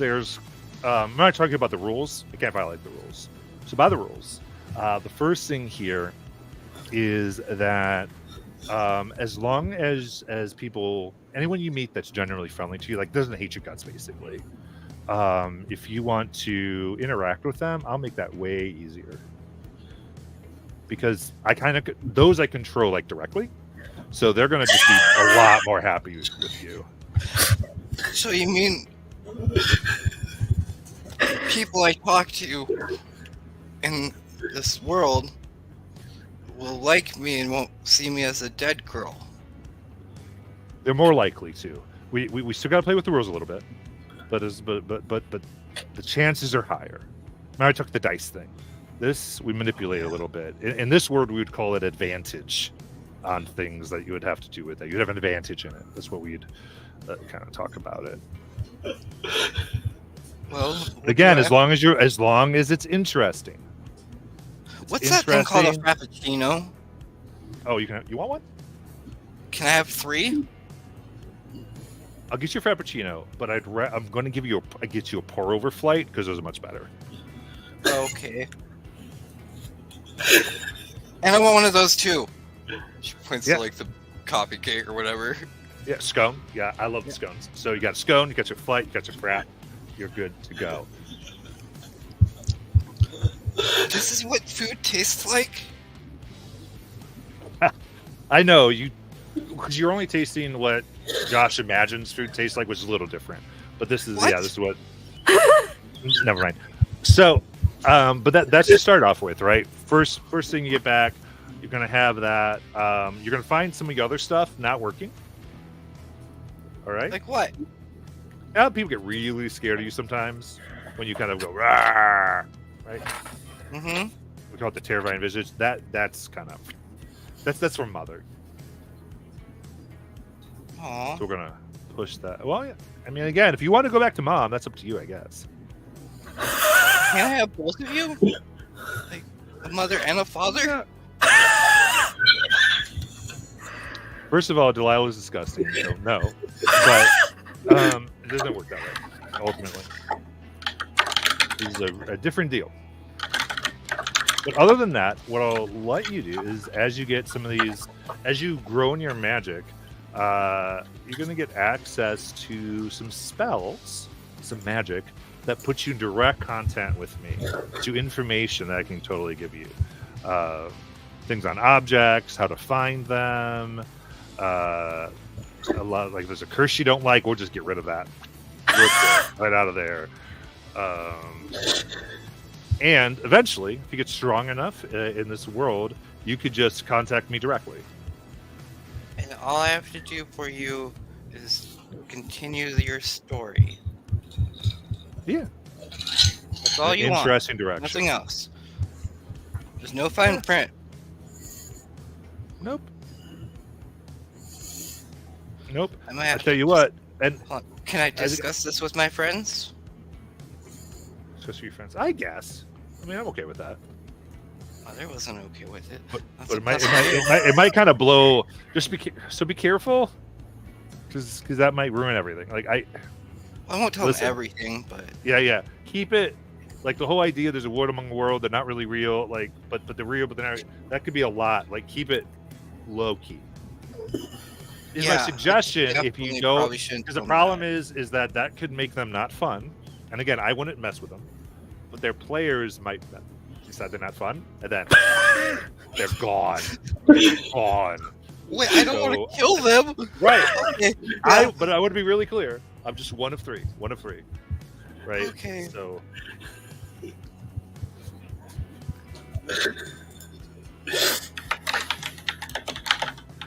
[SPEAKER 1] I'm not talking about the rules. I can't violate the rules. So, by the rules, the first thing here is that as long as anyone you meet that's generally friendly to you, like doesn't hate your guts, basically. If you want to interact with them, I'll make that way easier. Because those I control like directly, so they're gonna just be a lot more happy with you.
[SPEAKER 6] So you mean people I talk to in this world will like me and won't see me as a dead girl.
[SPEAKER 1] They're more likely to. We still got to play with the rules a little bit, but the chances are higher. Now I took the dice thing. This we manipulate a little bit. In this world, we would call it advantage on things that you would have to do with that. You'd have an advantage in it. That's what we'd kind of talk about it.
[SPEAKER 6] Well,
[SPEAKER 1] Again, as long as it's interesting.
[SPEAKER 6] What's that thing called a
[SPEAKER 1] interesting.
[SPEAKER 6] frappuccino?
[SPEAKER 1] Oh, you want one?
[SPEAKER 6] Can I have 3?
[SPEAKER 1] I'll get you a frappuccino, but I'm going to get you a pour over flight because those are much better.
[SPEAKER 6] Okay. And I want one of those too. She points to like the coffee cake or whatever.
[SPEAKER 1] Yeah, scone. Yeah, I love the scones. So you got a scone, you got your flight, you got your frap. You're good to go.
[SPEAKER 6] This is what food tastes like?
[SPEAKER 1] I know you, because you're only tasting what Josh imagines food tastes like, which is a little different. But this is this is what. Never mind. So, but that's to start off with, right? First thing you get back, you're gonna have that. You're gonna find some of the other stuff not working. All right.
[SPEAKER 6] Like what?
[SPEAKER 1] Yeah, people get really scared of you sometimes when you kind of go "Rawr," right?
[SPEAKER 6] Mm-hmm.
[SPEAKER 1] We call it the terrifying visage. That's from Mother.
[SPEAKER 6] Aww.
[SPEAKER 1] So we're gonna push that. Well, yeah. I mean, again, if you want to go back to Mom, that's up to you, I guess.
[SPEAKER 6] Can I have both of you? Like a mother and a father?
[SPEAKER 1] Yeah. First of all, Delilah's disgusting, so no. But it doesn't work that way, ultimately. This is a different deal. But other than that, what I'll let you do is, as you get some of these, as you grow in your magic, you're going to get access to some spells, some magic, that puts you in direct contact with me, to information that I can totally give you. Things on objects, how to find them, a lot, like there's a curse you don't like, we'll just get rid of that. Real quick, right out of there. And eventually, if you get strong enough in this world, you could just contact me directly.
[SPEAKER 6] And all I have to do for you is continue your story.
[SPEAKER 1] Yeah.
[SPEAKER 6] That's all you want.
[SPEAKER 1] Interesting direction.
[SPEAKER 6] Nothing else. There's no fine print.
[SPEAKER 1] Nope. Nope.
[SPEAKER 6] I might
[SPEAKER 1] I
[SPEAKER 6] have
[SPEAKER 1] tell you what, and
[SPEAKER 6] Can I discuss this with my friends?
[SPEAKER 1] discuss with your friends. I guess. I mean, I'm okay with that.
[SPEAKER 6] Mother wasn't okay with it.
[SPEAKER 1] But
[SPEAKER 6] That's
[SPEAKER 1] it
[SPEAKER 6] a
[SPEAKER 1] might,
[SPEAKER 6] possibility.
[SPEAKER 1] it might kind of blow. Just be careful, because that might ruin everything. Like I
[SPEAKER 6] won't tell
[SPEAKER 1] Listen.
[SPEAKER 6] them everything, but
[SPEAKER 1] yeah. Keep it like the whole idea. There's a word among the world. They're not really real. Like, but they're real. But they're not. That could be a lot. Like, keep it low key. Is my suggestion if you
[SPEAKER 6] definitely
[SPEAKER 1] don't,
[SPEAKER 6] probably shouldn't
[SPEAKER 1] because the
[SPEAKER 6] tell them
[SPEAKER 1] problem
[SPEAKER 6] that.
[SPEAKER 1] is that could make them not fun. And again, I wouldn't mess with them, but their players might decide they're not fun, and then they're gone. Gone.
[SPEAKER 6] Wait, I don't want to kill them.
[SPEAKER 1] Right.
[SPEAKER 6] Okay.
[SPEAKER 1] But I want to be really clear. I'm just one of three. Right.
[SPEAKER 6] Okay.
[SPEAKER 1] So.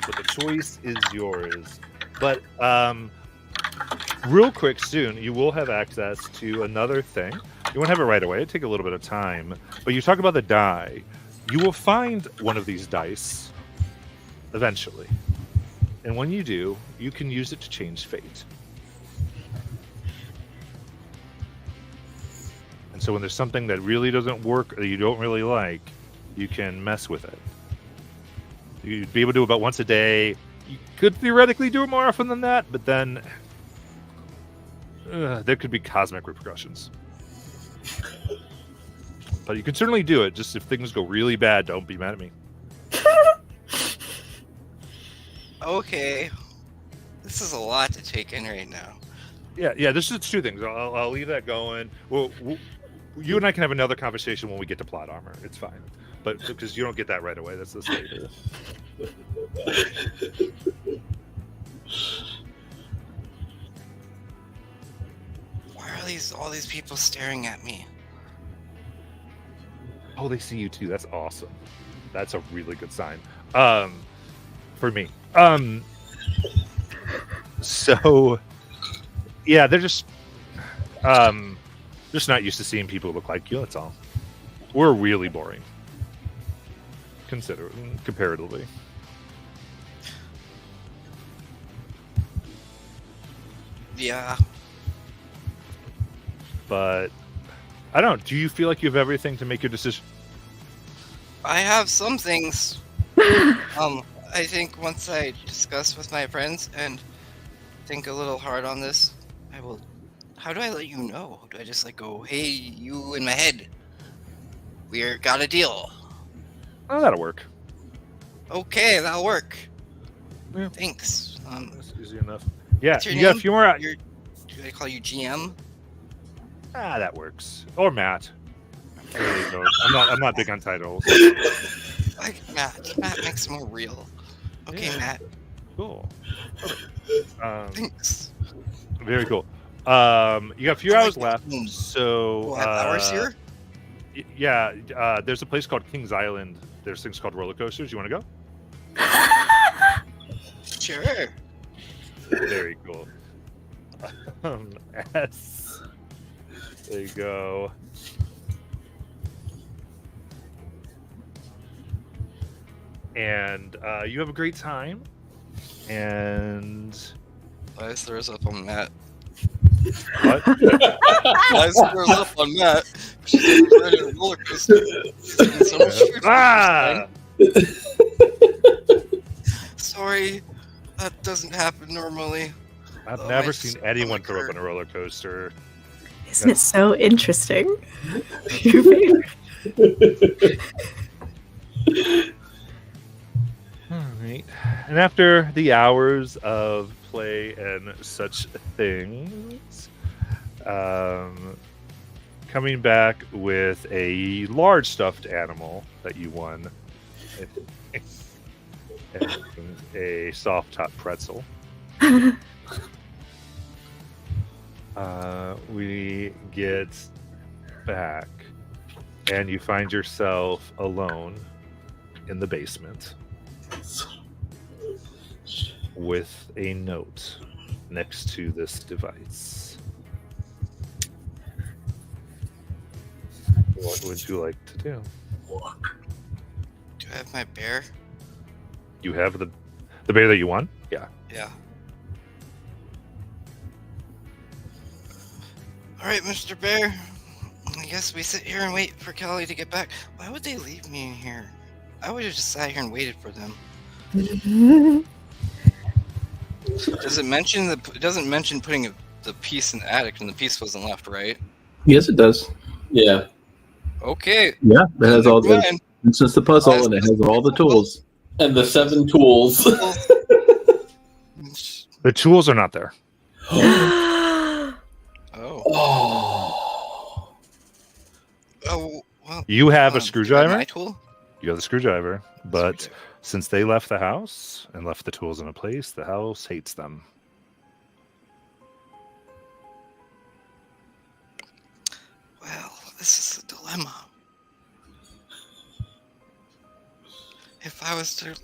[SPEAKER 1] But the choice is yours. But real quick, soon you will have access to another thing. You won't have it right away. It'll take a little bit of time. But you talk about the die. You will find one of these dice eventually. And when you do, you can use it to change fate. And so when there's something that really doesn't work or you don't really like, you can mess with it. You'd be able to do it about once a day. You could theoretically do it more often than that, but then there could be cosmic repercussions. But you can certainly do it. Just if things go really bad, don't be mad at me.
[SPEAKER 6] Okay. This is a lot to take in right now.
[SPEAKER 1] Yeah. This is two things. I'll leave that going. Well, you and I can have another conversation when we get to plot armor. It's fine, but because you don't get that right away, that's the later.
[SPEAKER 6] Why are all these people staring at me?
[SPEAKER 1] Oh, they see you too. That's awesome. That's a really good sign. For me. So yeah, they're just not used to seeing people look like you, that's all. We're really boring. Comparatively.
[SPEAKER 6] Yeah.
[SPEAKER 1] But I don't know. Do you feel like you have everything to make your decision?
[SPEAKER 6] I have some things. I think once I discuss with my friends and think a little hard on this, I will. How do I let you know? Do I just like go, hey, you in my head? We got a deal.
[SPEAKER 1] Oh, that'll work.
[SPEAKER 6] Okay, that'll work.
[SPEAKER 1] Yeah.
[SPEAKER 6] Thanks.
[SPEAKER 1] That's easy enough. Yeah,
[SPEAKER 6] what's your
[SPEAKER 1] you got a
[SPEAKER 6] name?
[SPEAKER 1] few more.
[SPEAKER 6] Do I call you GM?
[SPEAKER 1] That works. Or Matt. I really don't. I'm not big on titles.
[SPEAKER 6] Like Matt. Matt makes it more real. Okay,
[SPEAKER 1] Yeah.
[SPEAKER 6] Matt.
[SPEAKER 1] Cool.
[SPEAKER 6] Thanks.
[SPEAKER 1] Very cool. You got a few
[SPEAKER 6] I
[SPEAKER 1] hours
[SPEAKER 6] like
[SPEAKER 1] left,
[SPEAKER 6] that.
[SPEAKER 1] so
[SPEAKER 6] We'll have hours here?
[SPEAKER 1] Yeah. There's a place called Kings Island. There's things called roller coasters. You want to go?
[SPEAKER 6] Sure.
[SPEAKER 1] Very cool. S. There you go. And you have a great time. And
[SPEAKER 6] Lies throws up on Matt.
[SPEAKER 1] what?
[SPEAKER 6] Lies throws up on Matt. She's riding a roller coaster. She's getting so much food
[SPEAKER 1] Ah!
[SPEAKER 6] Sorry, that doesn't happen normally.
[SPEAKER 1] I've
[SPEAKER 6] Oh,
[SPEAKER 1] never
[SPEAKER 6] my
[SPEAKER 1] seen
[SPEAKER 6] stomach
[SPEAKER 1] anyone throw up
[SPEAKER 6] hurt.
[SPEAKER 1] on a roller coaster.
[SPEAKER 3] Isn't it so interesting?
[SPEAKER 1] All right. And after the hours of play and such things, coming back with a large stuffed animal that you won, and a soft top pretzel. We get back, and you find yourself alone in the basement with a note next to this device. What would you like to do?
[SPEAKER 6] Do I have my bear?
[SPEAKER 1] You have the bear that you won? Yeah.
[SPEAKER 6] Yeah. Alright, Mr. Bear. I guess we sit here and wait for Kelly to get back. Why would they leave me in here? I would have just sat here and waited for them. Does it mention it doesn't mention putting the piece in the attic and the piece wasn't left, right?
[SPEAKER 7] Yes, it does.
[SPEAKER 4] Yeah.
[SPEAKER 6] Okay.
[SPEAKER 7] Yeah, it has all
[SPEAKER 6] never
[SPEAKER 7] the.
[SPEAKER 6] mind.
[SPEAKER 7] It's just the puzzle, and it has all the tools.
[SPEAKER 4] And the 7 tools.
[SPEAKER 1] The tools are not there.
[SPEAKER 6] Oh.
[SPEAKER 4] Oh.
[SPEAKER 6] Oh, well.
[SPEAKER 1] You have a
[SPEAKER 6] My
[SPEAKER 1] screwdriver.
[SPEAKER 6] tool?
[SPEAKER 1] You have the screwdriver. But
[SPEAKER 6] Screwdriver.
[SPEAKER 1] since they left the house and left the tools in a place, the house hates them.
[SPEAKER 6] Well, this is a dilemma. If I was to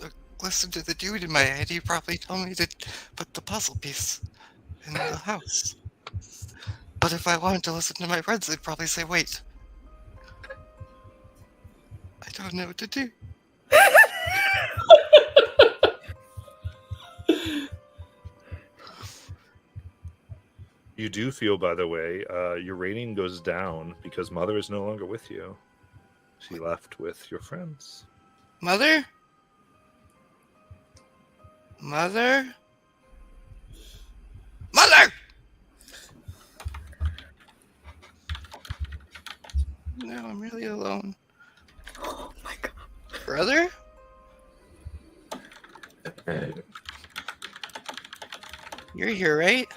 [SPEAKER 6] listen to the dude in my head, he'd probably tell me to put the puzzle piece in the house. But if I wanted to listen to my friends, they'd probably say, wait. I don't know what to do.
[SPEAKER 1] You do feel, by the way, your rating goes down because Mother is no longer with you. She left with your friends.
[SPEAKER 6] Mother? Mother? Mother! No, I'm really alone.
[SPEAKER 3] Oh my god.
[SPEAKER 6] Brother? You're here, right?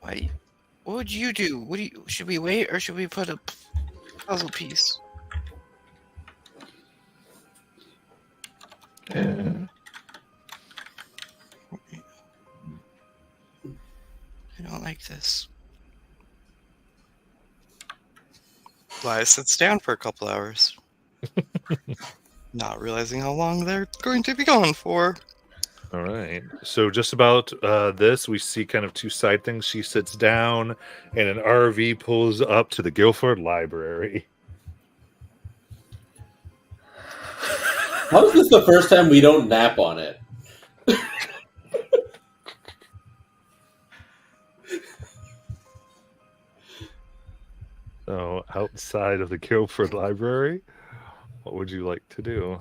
[SPEAKER 6] Why? What would you do? What do you? Should we wait or should we put a puzzle piece? I don't like this. Lies sits down for a couple hours. Not realizing how long they're going to be gone for.
[SPEAKER 1] All right. So just about this, we see kind of two side things. She sits down, and an RV pulls up to the Guilford Library.
[SPEAKER 4] How is this the first time we don't nap on it?
[SPEAKER 1] So outside of the Guilford Library, what would you like to do?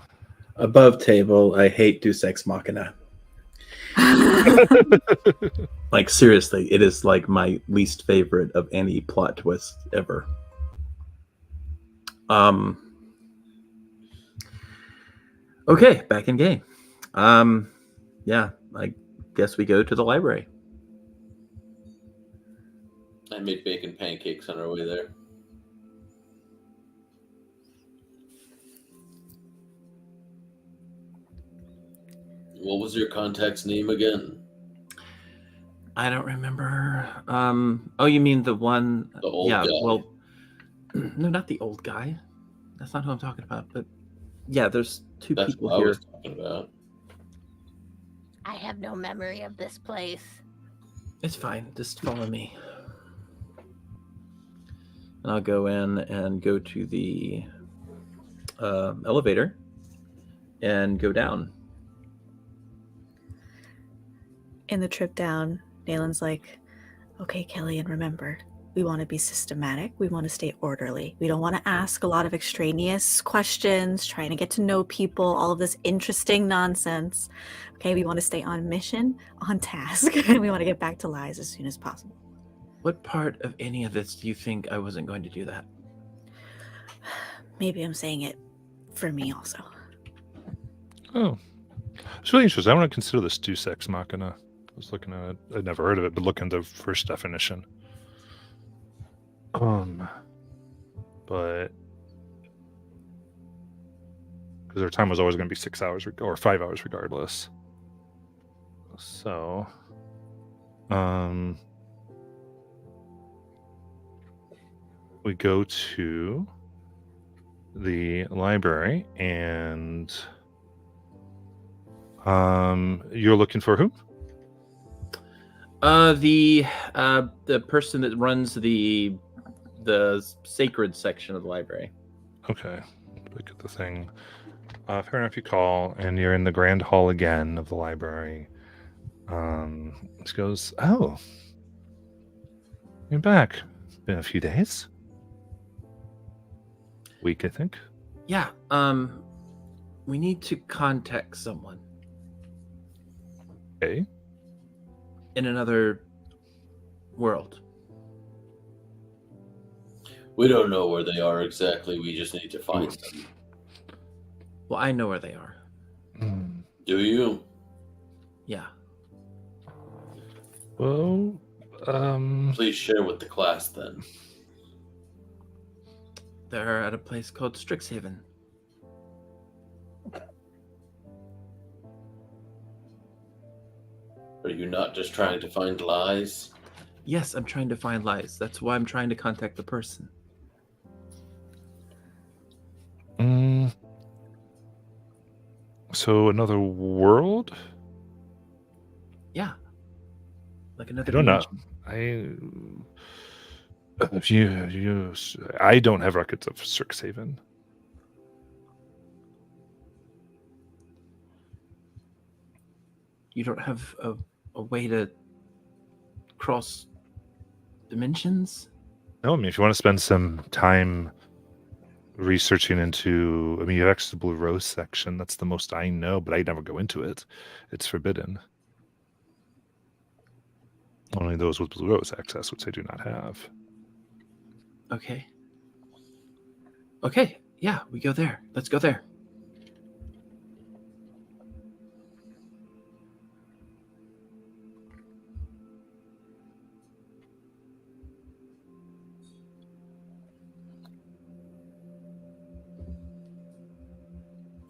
[SPEAKER 8] Above table, I hate Deus Ex Machina. Like, seriously, it is like my least favorite of any plot twist ever. Okay, back in game. Yeah, I guess we go to the library.
[SPEAKER 4] I made bacon pancakes on our way there. What was your contact's name again?
[SPEAKER 2] I don't remember. Oh, you mean the one?
[SPEAKER 4] The old
[SPEAKER 2] yeah.
[SPEAKER 4] guy.
[SPEAKER 2] Well, no, not the old guy. That's not who I'm talking about. But
[SPEAKER 8] Yeah, there's two
[SPEAKER 4] That's
[SPEAKER 8] people
[SPEAKER 4] what I
[SPEAKER 8] here.
[SPEAKER 4] was talking about.
[SPEAKER 5] I have no memory of this place.
[SPEAKER 2] it's fine. Just follow me. And I'll go in and go to the elevator and go down.
[SPEAKER 3] In the trip down, Nalen's like, okay, Kelly, and remember, we want to be systematic. We want to stay orderly. We don't want to ask a lot of extraneous questions, trying to get to know people, all of this interesting nonsense. Okay, we want to stay on mission, on task, and we want to get back to lies as soon as possible.
[SPEAKER 2] What part of any of this do you think I wasn't going to do that?
[SPEAKER 3] Maybe I'm saying it for me also.
[SPEAKER 1] Oh, it's really interesting. I want to consider this Deus Ex Machina. I was looking at it. I'd never heard of it, but look at the first definition. But because their time was always going to be 6 hours or 5 hours regardless. So, we go to the library and you're looking for who?
[SPEAKER 2] The person that runs the sacred section of the library.
[SPEAKER 1] Okay, look at the thing. Fair enough, you call, and you're in the grand hall again of the library. She goes, oh, you're back. It's been a few days. Week, I think.
[SPEAKER 2] Yeah. We need to contact someone
[SPEAKER 1] Okay.
[SPEAKER 2] in another world.
[SPEAKER 4] We don't know where they are exactly. We just need to find them.
[SPEAKER 2] Well, I know where they are.
[SPEAKER 1] Hmm.
[SPEAKER 4] Do you?
[SPEAKER 2] Yeah.
[SPEAKER 1] Well,
[SPEAKER 4] Please share with the class then.
[SPEAKER 2] They're at a place called Strixhaven.
[SPEAKER 4] Are you not just trying to find lies?
[SPEAKER 2] Yes, I'm trying to find lies. That's why I'm trying to contact the person.
[SPEAKER 1] So another world?
[SPEAKER 2] Yeah. Like another
[SPEAKER 1] I don't know.
[SPEAKER 2] dimension.
[SPEAKER 1] I don't have records of Strixhaven.
[SPEAKER 2] You don't have a way to cross dimensions?
[SPEAKER 1] No, I mean, if you want to spend some time researching into, I mean, you have access to the Blue Rose section. That's the most I know, but I never go into it. It's forbidden. Only those with Blue Rose access, which I do not have.
[SPEAKER 2] Okay. Okay, yeah, we go there. Let's go there.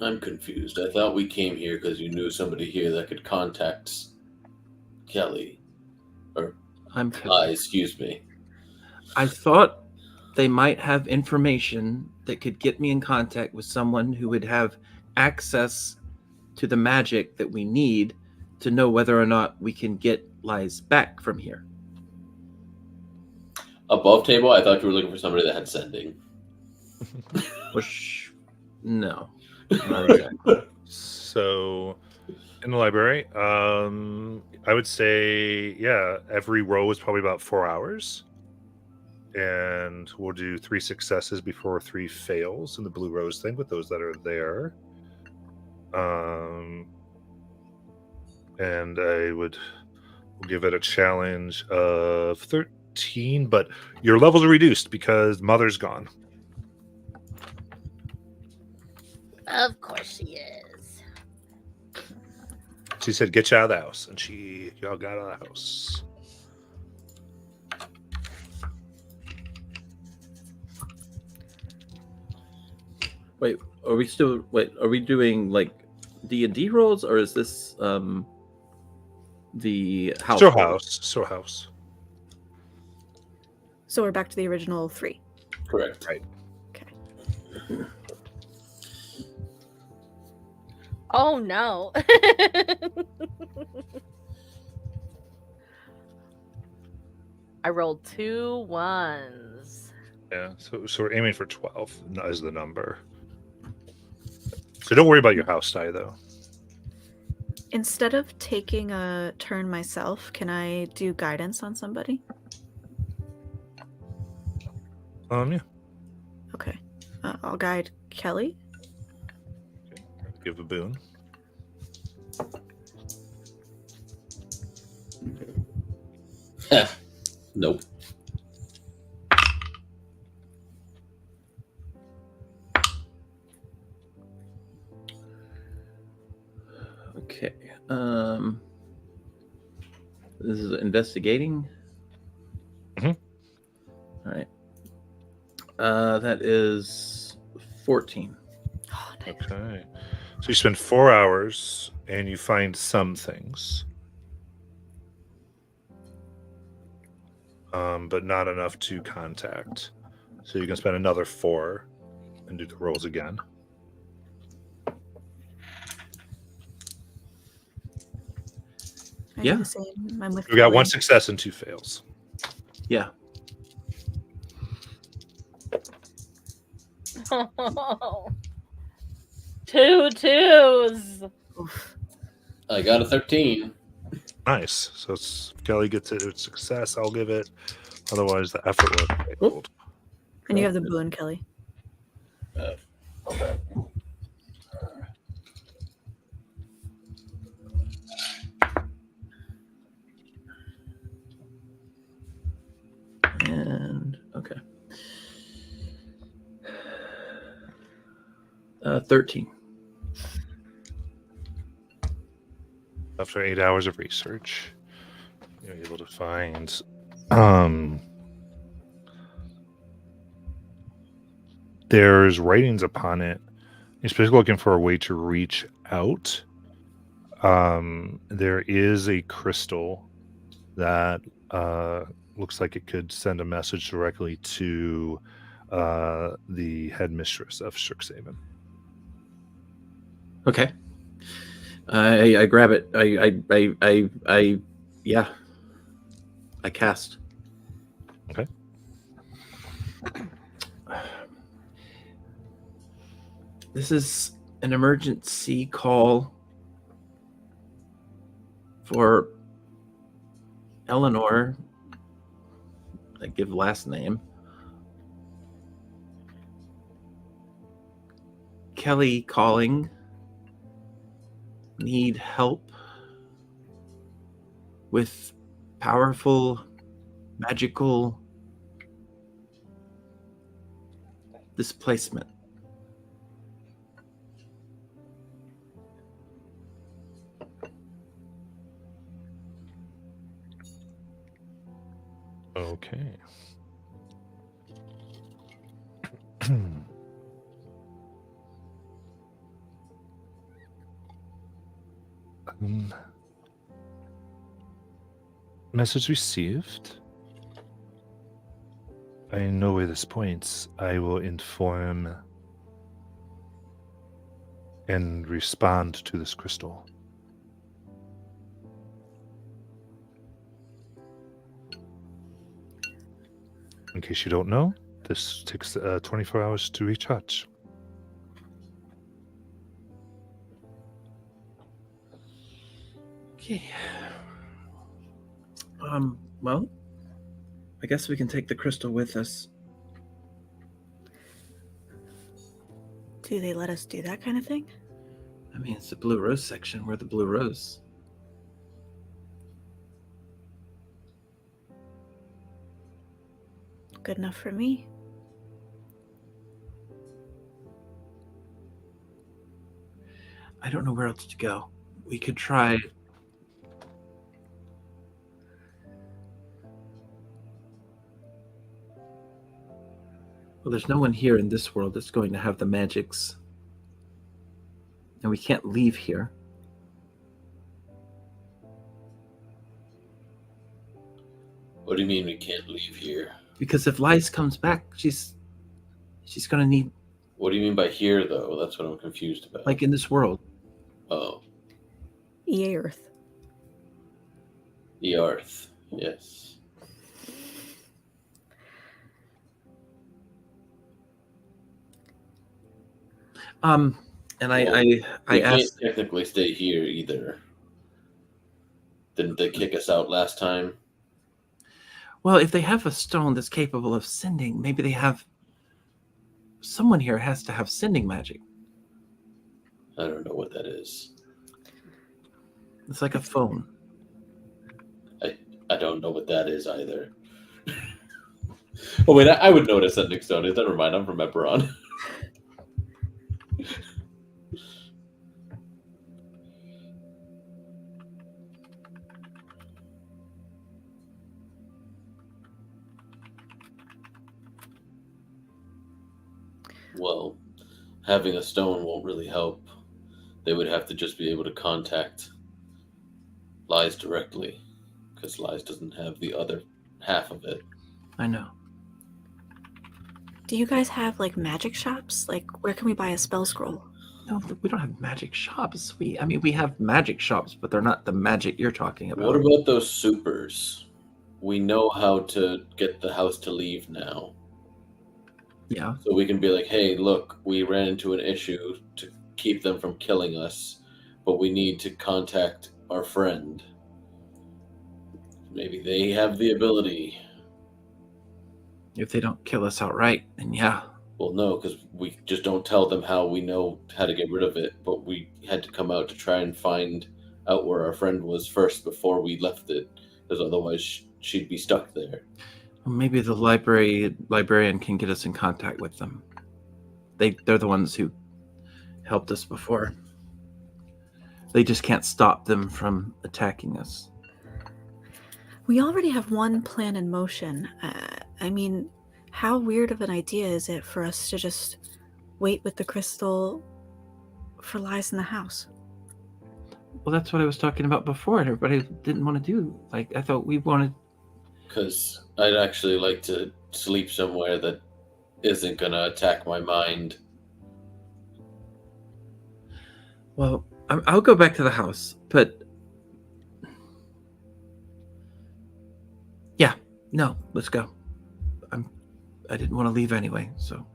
[SPEAKER 4] I'm confused. I thought we came here because you knew somebody here that could contact Kelly.
[SPEAKER 2] I'm
[SPEAKER 4] Excuse me.
[SPEAKER 2] I thought
[SPEAKER 8] they might have information that could get me in contact with someone who would have access to the magic that we need to know whether or not we can get Lies back from here.
[SPEAKER 4] Above table, I thought you were looking for somebody that had sending.
[SPEAKER 8] Which, no. Not exactly.
[SPEAKER 1] So, in the library, I would say, yeah, every row is probably about 4 hours. And we'll do 3 successes before 3 fails in the blue rose thing with those that are there. And I would give it a challenge of 13, but your levels are reduced because Mother's gone.
[SPEAKER 5] Of course she is.
[SPEAKER 1] She said, "Get you out of the house," and y'all got out of the house.
[SPEAKER 8] Wait, are we doing like D&D rolls, or is this the house?
[SPEAKER 1] Storehouse.
[SPEAKER 3] So we're back to the original 3.
[SPEAKER 4] Correct.
[SPEAKER 1] Right.
[SPEAKER 3] Okay.
[SPEAKER 5] Oh no. I rolled 2 1s.
[SPEAKER 1] Yeah, so we're aiming for 12 as the number. So don't worry about your house die, though.
[SPEAKER 3] Instead of taking a turn myself, can I do guidance on somebody?
[SPEAKER 1] Yeah.
[SPEAKER 3] Okay. I'll guide Kelly.
[SPEAKER 1] Give a boon.
[SPEAKER 4] Nope.
[SPEAKER 8] Okay. This is investigating.
[SPEAKER 1] Mhm.
[SPEAKER 8] All right. That is 14.
[SPEAKER 3] Oh, nice.
[SPEAKER 1] Okay. So you spend 4 hours and you find some things. But not enough to contact. So you can spend another 4 and do the rolls again.
[SPEAKER 3] I
[SPEAKER 8] Yeah.
[SPEAKER 3] do the same. I'm with
[SPEAKER 1] We got 1
[SPEAKER 3] Kelly.
[SPEAKER 1] success and 2 fails.
[SPEAKER 8] Yeah.
[SPEAKER 5] Two 2s.
[SPEAKER 3] Oof.
[SPEAKER 4] I got a 13.
[SPEAKER 1] Nice. So Kelly gets it. It's success. I'll give it. Otherwise, the effort was failed.
[SPEAKER 3] And you have the boon, Kelly.
[SPEAKER 8] And okay. 13.
[SPEAKER 1] After 8 hours of research, you're able to find there's writings upon it. You're specifically looking for a way to reach out. There is a crystal that looks like it could send a message directly to the headmistress of Strixhaven.
[SPEAKER 8] Okay. I grab it. Yeah. I cast.
[SPEAKER 1] Okay.
[SPEAKER 8] This is an emergency call for Eleanor. I give last name. Kelly calling. Need help with powerful magical displacement.
[SPEAKER 1] Okay. Message received. I know where this points. I will inform and respond to this crystal. In case you don't know, this takes 24 hours to recharge.
[SPEAKER 8] Okay. Well, I guess we can take the crystal with us.
[SPEAKER 3] Do they let us do that kind of thing?
[SPEAKER 8] I mean, it's the Blue Rose section. We're the Blue Rose.
[SPEAKER 3] Good enough for me.
[SPEAKER 8] I don't know where else to go. We could try. Well, there's no one here in this world that's going to have the magics. And we can't leave here.
[SPEAKER 4] What do you mean we can't leave here?
[SPEAKER 8] Because if Lice comes back, she's going to need,
[SPEAKER 4] What do you mean by here, though? That's what I'm confused about.
[SPEAKER 8] like, in this world.
[SPEAKER 4] Oh,
[SPEAKER 3] Earth.
[SPEAKER 4] Earth. Yes.
[SPEAKER 8] And
[SPEAKER 4] Well,
[SPEAKER 8] I
[SPEAKER 4] we
[SPEAKER 8] asked.
[SPEAKER 4] can't technically stay here either. Didn't they kick us out last time?
[SPEAKER 8] Well, if they have a stone that's capable of sending, maybe they have. Someone here has to have sending magic.
[SPEAKER 4] I don't know what that is.
[SPEAKER 8] It's like a phone.
[SPEAKER 4] I don't know what that is either. Oh wait, I would know what a sending stone is. Never mind, I'm from Eberron. Well, having a stone won't really help. They would have to just be able to contact Lies directly, because Lies doesn't have the other half of it.
[SPEAKER 8] I know.
[SPEAKER 3] Do you guys have like magic shops? Like, where can we buy a spell scroll?
[SPEAKER 8] No, we don't have magic shops. We have magic shops, but they're not the magic you're talking about.
[SPEAKER 4] What about those supers? We know how to get the house to leave now.
[SPEAKER 8] Yeah.
[SPEAKER 4] So we can be like, hey, look, we ran into an issue to keep them from killing us, but we need to contact our friend. Maybe they have the ability.
[SPEAKER 8] If they don't kill us outright, then yeah.
[SPEAKER 4] Well, no, because we just don't tell them how we know how to get rid of it, but we had to come out to try and find out where our friend was first before we left it, because otherwise she'd be stuck there.
[SPEAKER 8] Well, maybe the librarian can get us in contact with them. They're the ones who helped us before. They just can't stop them from attacking us.
[SPEAKER 3] We already have one plan in motion. I mean, how weird of an idea is it for us to just wait with the crystal for Lies in the house?
[SPEAKER 8] Well, that's what I was talking about before, and everybody didn't want to do. Like, I thought we wanted.
[SPEAKER 4] Because I'd actually like to sleep somewhere that isn't going to attack my mind.
[SPEAKER 8] Well, I'll go back to the house, but yeah, no, let's go. I didn't want to leave anyway, so.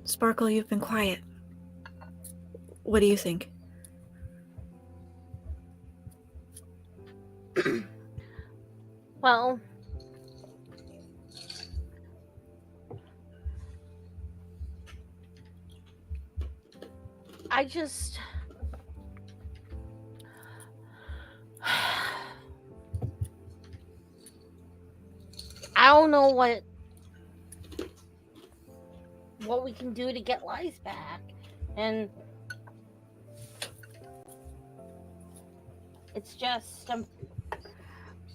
[SPEAKER 3] Sparkle, you've been quiet. What do you think?
[SPEAKER 5] Well, I just I don't know what we can do to get Lies back, and it's just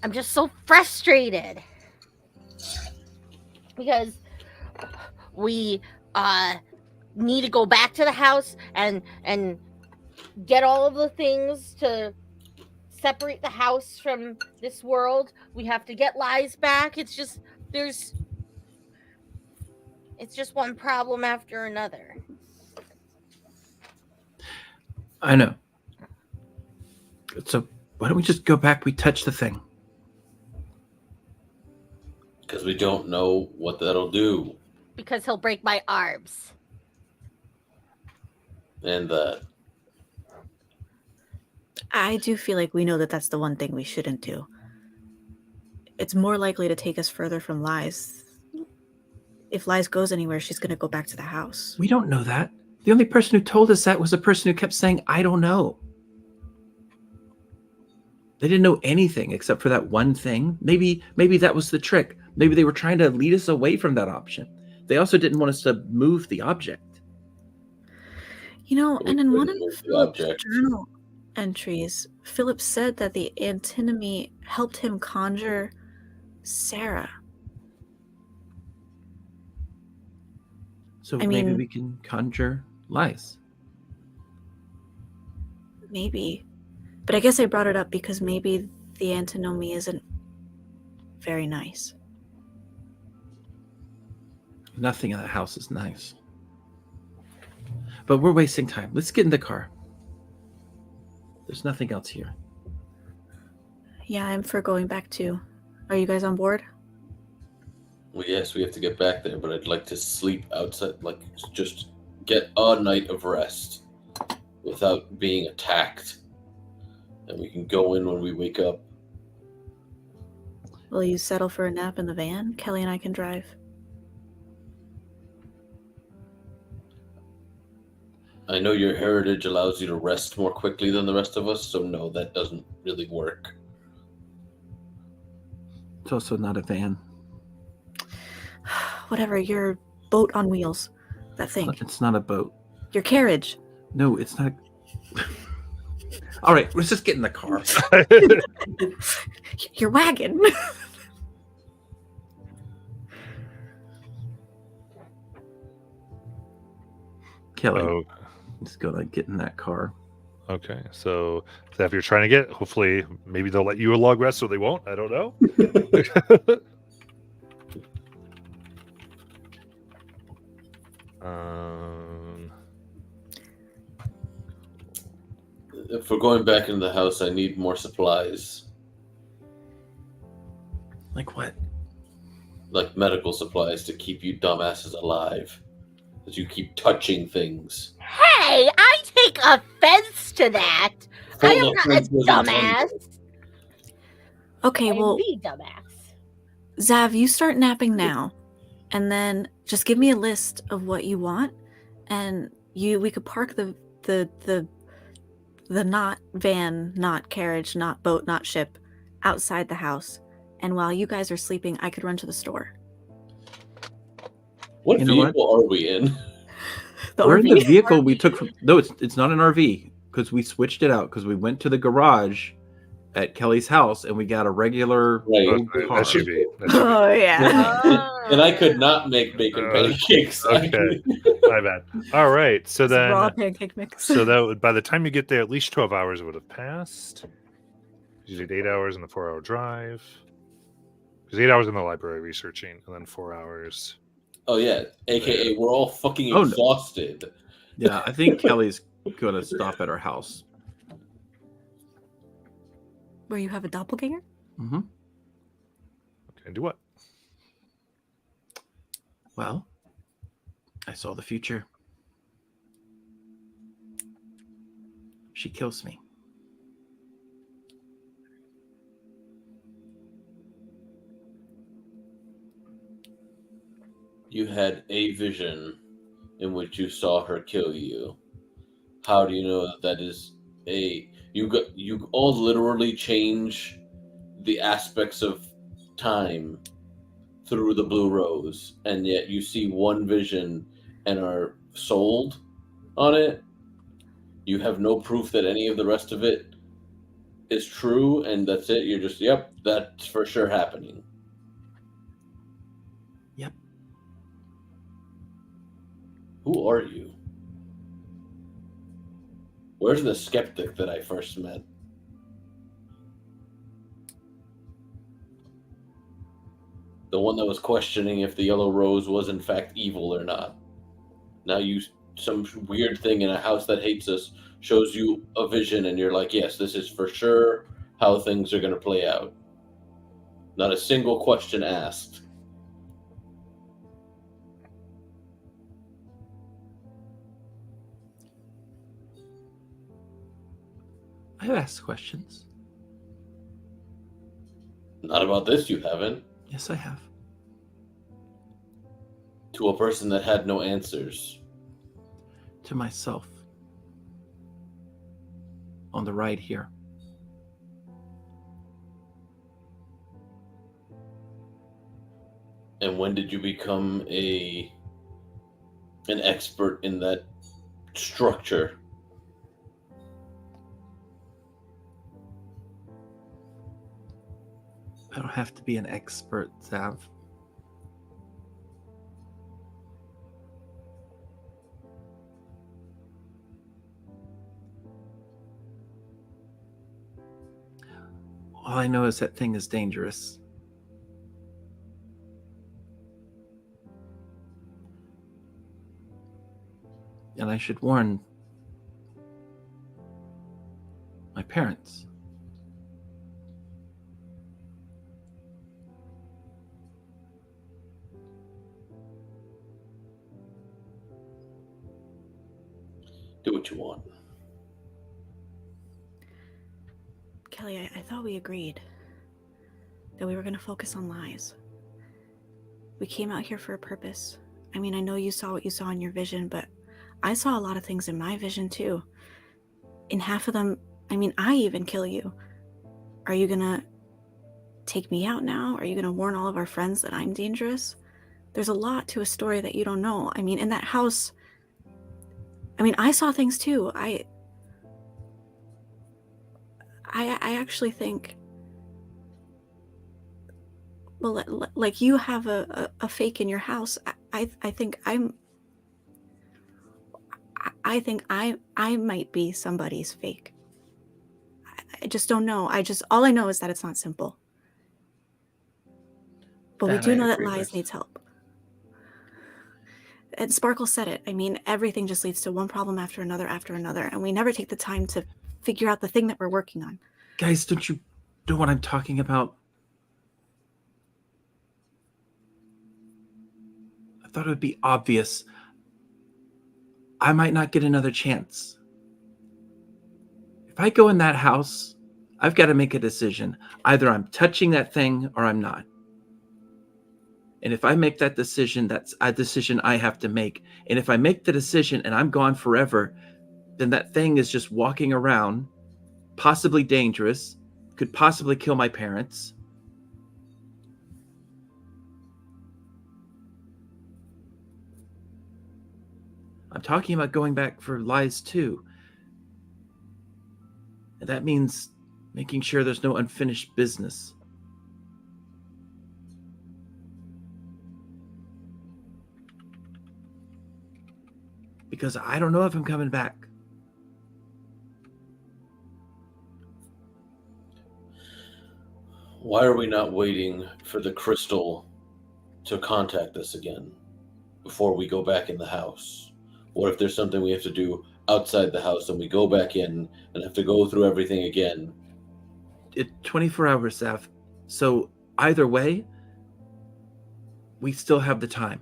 [SPEAKER 5] I'm just so frustrated because we need to go back to the house and get all of the things to separate the house from this world. We have to get Lies back. It's just one problem after another.
[SPEAKER 8] I know. So why don't we just go back? We touch the thing.
[SPEAKER 4] Because we don't know what that'll do.
[SPEAKER 5] Because he'll break my arms.
[SPEAKER 4] And that.
[SPEAKER 3] I do feel like we know that that's the one thing we shouldn't do. It's more likely to take us further from Lies. If Lies goes anywhere, she's going to go back to the house.
[SPEAKER 8] We don't know that. The only person who told us that was the person who kept saying, I don't know. They didn't know anything except for that one thing. Maybe that was the trick. Maybe they were trying to lead us away from that option. They also didn't want us to move the object.
[SPEAKER 3] You know, and in one of
[SPEAKER 4] The
[SPEAKER 3] Philip's
[SPEAKER 4] object.
[SPEAKER 3] journal entries, Philip said that the antinomy helped him conjure Sarah.
[SPEAKER 8] So
[SPEAKER 3] I
[SPEAKER 8] maybe
[SPEAKER 3] mean-
[SPEAKER 8] we can conjure Lies.
[SPEAKER 3] Maybe. But I guess I brought it up because maybe the antinomy isn't very nice.
[SPEAKER 8] Nothing in that house is nice. But we're wasting time. Let's get in the car. There's nothing else here.
[SPEAKER 3] Yeah, I'm for going back too. Are you guys on board?
[SPEAKER 4] Well, yes, we have to get back there, but I'd like to sleep outside, like just get a night of rest without being attacked. And we can go in when we wake up.
[SPEAKER 3] Will you settle for a nap in the van? Kelly and I can drive.
[SPEAKER 4] I know your heritage allows you to rest more quickly than the rest of us, so no, that doesn't really work.
[SPEAKER 8] It's also not a van.
[SPEAKER 3] Whatever, your boat on wheels. That thing.
[SPEAKER 8] It's not a boat.
[SPEAKER 3] Your carriage.
[SPEAKER 8] No, it's not. All right, let's just get in the car.
[SPEAKER 3] Your wagon.
[SPEAKER 8] Kelly,
[SPEAKER 1] Oh,
[SPEAKER 8] let's go get in that car.
[SPEAKER 1] okay. So if you're trying to get, hopefully, maybe they'll let you a long rest, or they won't. I don't know. um,
[SPEAKER 4] If we're going back into the house, I need more supplies,
[SPEAKER 8] Like what?
[SPEAKER 4] like medical supplies to keep you dumbasses alive. As you keep touching things.
[SPEAKER 5] Hey, I take offense to that. I
[SPEAKER 4] Full
[SPEAKER 5] am
[SPEAKER 4] of
[SPEAKER 5] not a
[SPEAKER 4] principles and
[SPEAKER 5] dumbass.
[SPEAKER 3] Okay,
[SPEAKER 5] I'm
[SPEAKER 3] well,
[SPEAKER 5] the dumbass.
[SPEAKER 3] Zav, you start napping now. And then just give me a list of what you want. And we could park the not van, not carriage, not boat, not ship outside the house. And while you guys are sleeping, I could run to the store.
[SPEAKER 4] What
[SPEAKER 8] You know what?
[SPEAKER 4] vehicle are we in?
[SPEAKER 3] The
[SPEAKER 8] We're in
[SPEAKER 3] RV.
[SPEAKER 8] the vehicle we took from. No, it's not an RV because we switched it out because we went to the garage at Kelly's house and we got a regular
[SPEAKER 4] Right.
[SPEAKER 8] old car.
[SPEAKER 1] SUV.
[SPEAKER 3] Oh, yeah.
[SPEAKER 4] And I could not make bacon pancakes.
[SPEAKER 1] okay. My bad. All right. So
[SPEAKER 3] It's raw
[SPEAKER 1] then,
[SPEAKER 3] pancake mix.
[SPEAKER 1] so that would, by the time you get there, at least 12 hours would have passed. You did 8 hours in the 4-hour drive. Because 8 hours in the library researching, and then 4 hours.
[SPEAKER 4] Oh yeah, AKA we're all fucking
[SPEAKER 8] Oh, no.
[SPEAKER 4] exhausted.
[SPEAKER 8] Yeah, I think Kelly's going to stop at our house.
[SPEAKER 3] Where you have a doppelganger?
[SPEAKER 8] Mm-hmm.
[SPEAKER 1] Okay, do what?
[SPEAKER 8] Well, I saw the future. She kills me.
[SPEAKER 4] You had a vision in which you saw her kill you. How do you know that is you all literally change the aspects of time through the blue rose, and yet you see one vision and are sold on it? You have no proof that any of the rest of it is true, and that's it. You're just, yep, that's for sure happening.
[SPEAKER 8] Yep.
[SPEAKER 4] Who are you? Where's the skeptic that I first met? The one that was questioning if the Yellow Rose was in fact evil or not. Now some weird thing in a house that hates us shows you a vision and you're like, yes, this is for sure how things are going to play out. Not a single question asked.
[SPEAKER 8] I've asked questions.
[SPEAKER 4] Not about this, you haven't.
[SPEAKER 8] Yes, I have.
[SPEAKER 4] To a person that had no answers.
[SPEAKER 8] To myself. On the ride here.
[SPEAKER 4] And when did you become an expert in that structure?
[SPEAKER 8] I don't have to be an expert, Zav. All I know is that thing is dangerous. And I should warn my parents.
[SPEAKER 4] Do what you want.
[SPEAKER 3] Kelly, I thought we agreed that we were going to focus on lies. We came out here for a purpose. I mean, I know you saw what you saw in your vision, but I saw a lot of things in my vision too. In half of them, I mean, I even kill you. Are you going to take me out now? Are you going to warn all of our friends that I'm dangerous? There's a lot to a story that you don't know. I mean, in that house, I mean, I saw things too. I actually think, well, like you have a fake in your house. I think I might be somebody's fake. I just don't know. All I know is that it's not simple. But we do know that Lies needs help. And Sparkle said it. I mean, everything just leads to one problem after another, and we never take the time to figure out the thing that we're working on.
[SPEAKER 8] Guys, don't you know what I'm talking about? I thought it would be obvious. I might not get another chance. If I go in that house, I've got to make a decision. Either I'm touching that thing or I'm not. And if I make that decision, that's a decision I have to make. And if I make the decision and I'm gone forever, then that thing is just walking around, possibly dangerous, could possibly kill my parents. I'm talking about going back for Lies too. And that means making sure there's no unfinished business. Because I don't know if I'm coming back.
[SPEAKER 4] Why are we not waiting for the crystal to contact us again before we go back in the house? What if there's something we have to do outside the house and we go back in and have to go through everything again?
[SPEAKER 8] It's 24 hours, Saf. So either way, we still have the time.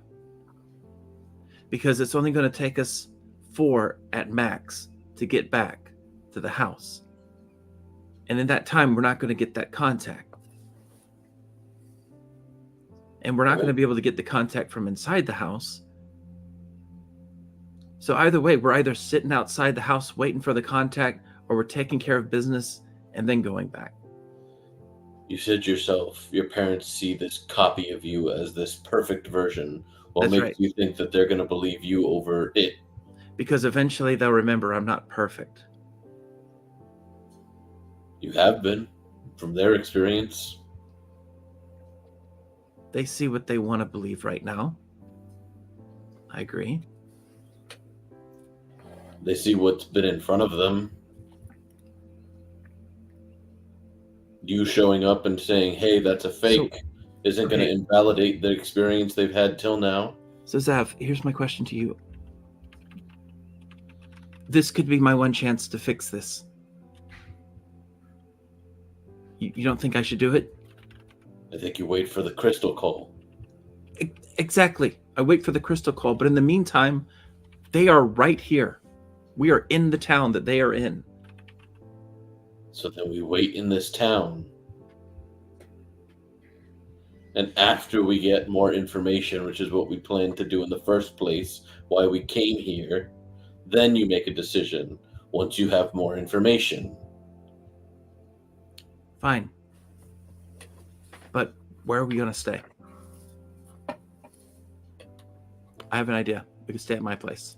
[SPEAKER 8] Because it's only going to take us 4 at max to get back to the house. And in that time, we're not going to get that contact. And we're not going to be able to get the contact from inside the house. So either way, we're either sitting outside the house waiting for the contact, or we're taking care of business and then going back.
[SPEAKER 4] You said yourself, your parents see this copy of you as this perfect version. What
[SPEAKER 8] That's
[SPEAKER 4] makes
[SPEAKER 8] right.
[SPEAKER 4] you think that they're going to believe you over it?
[SPEAKER 8] Because eventually they'll remember I'm not perfect.
[SPEAKER 4] You have been, from their experience.
[SPEAKER 8] They see what they want to believe right now. I agree.
[SPEAKER 4] They see what's been in front of them. You showing up and saying, hey, that's a fake. isn't going to
[SPEAKER 8] Okay.
[SPEAKER 4] invalidate the experience they've had till now.
[SPEAKER 8] So Zav, here's my question to you. This could be my one chance to fix this. You don't think I should do it?
[SPEAKER 4] I think you wait for the crystal call.
[SPEAKER 8] Exactly. I wait for the crystal call, but in the meantime, they are right here. We are in the town that they are in.
[SPEAKER 4] So then we wait in this town. And after we get more information, which is what we planned to do in the first place, why we came here, then you make a decision once you have more information.
[SPEAKER 8] Fine. But where are we going to stay? I have an idea. We can stay at my place.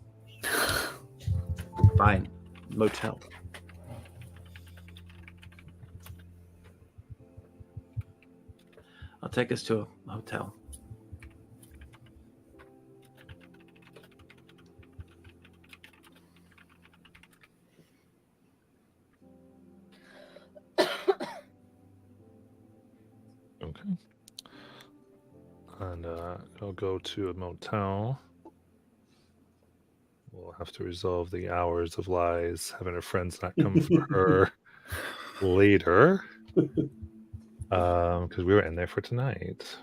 [SPEAKER 8] Fine. Motel. I'll take us to a hotel.
[SPEAKER 1] Okay. And I'll go to a motel. We'll have to resolve the hours of Lies having her friends not come for her later. Because we were in there for tonight.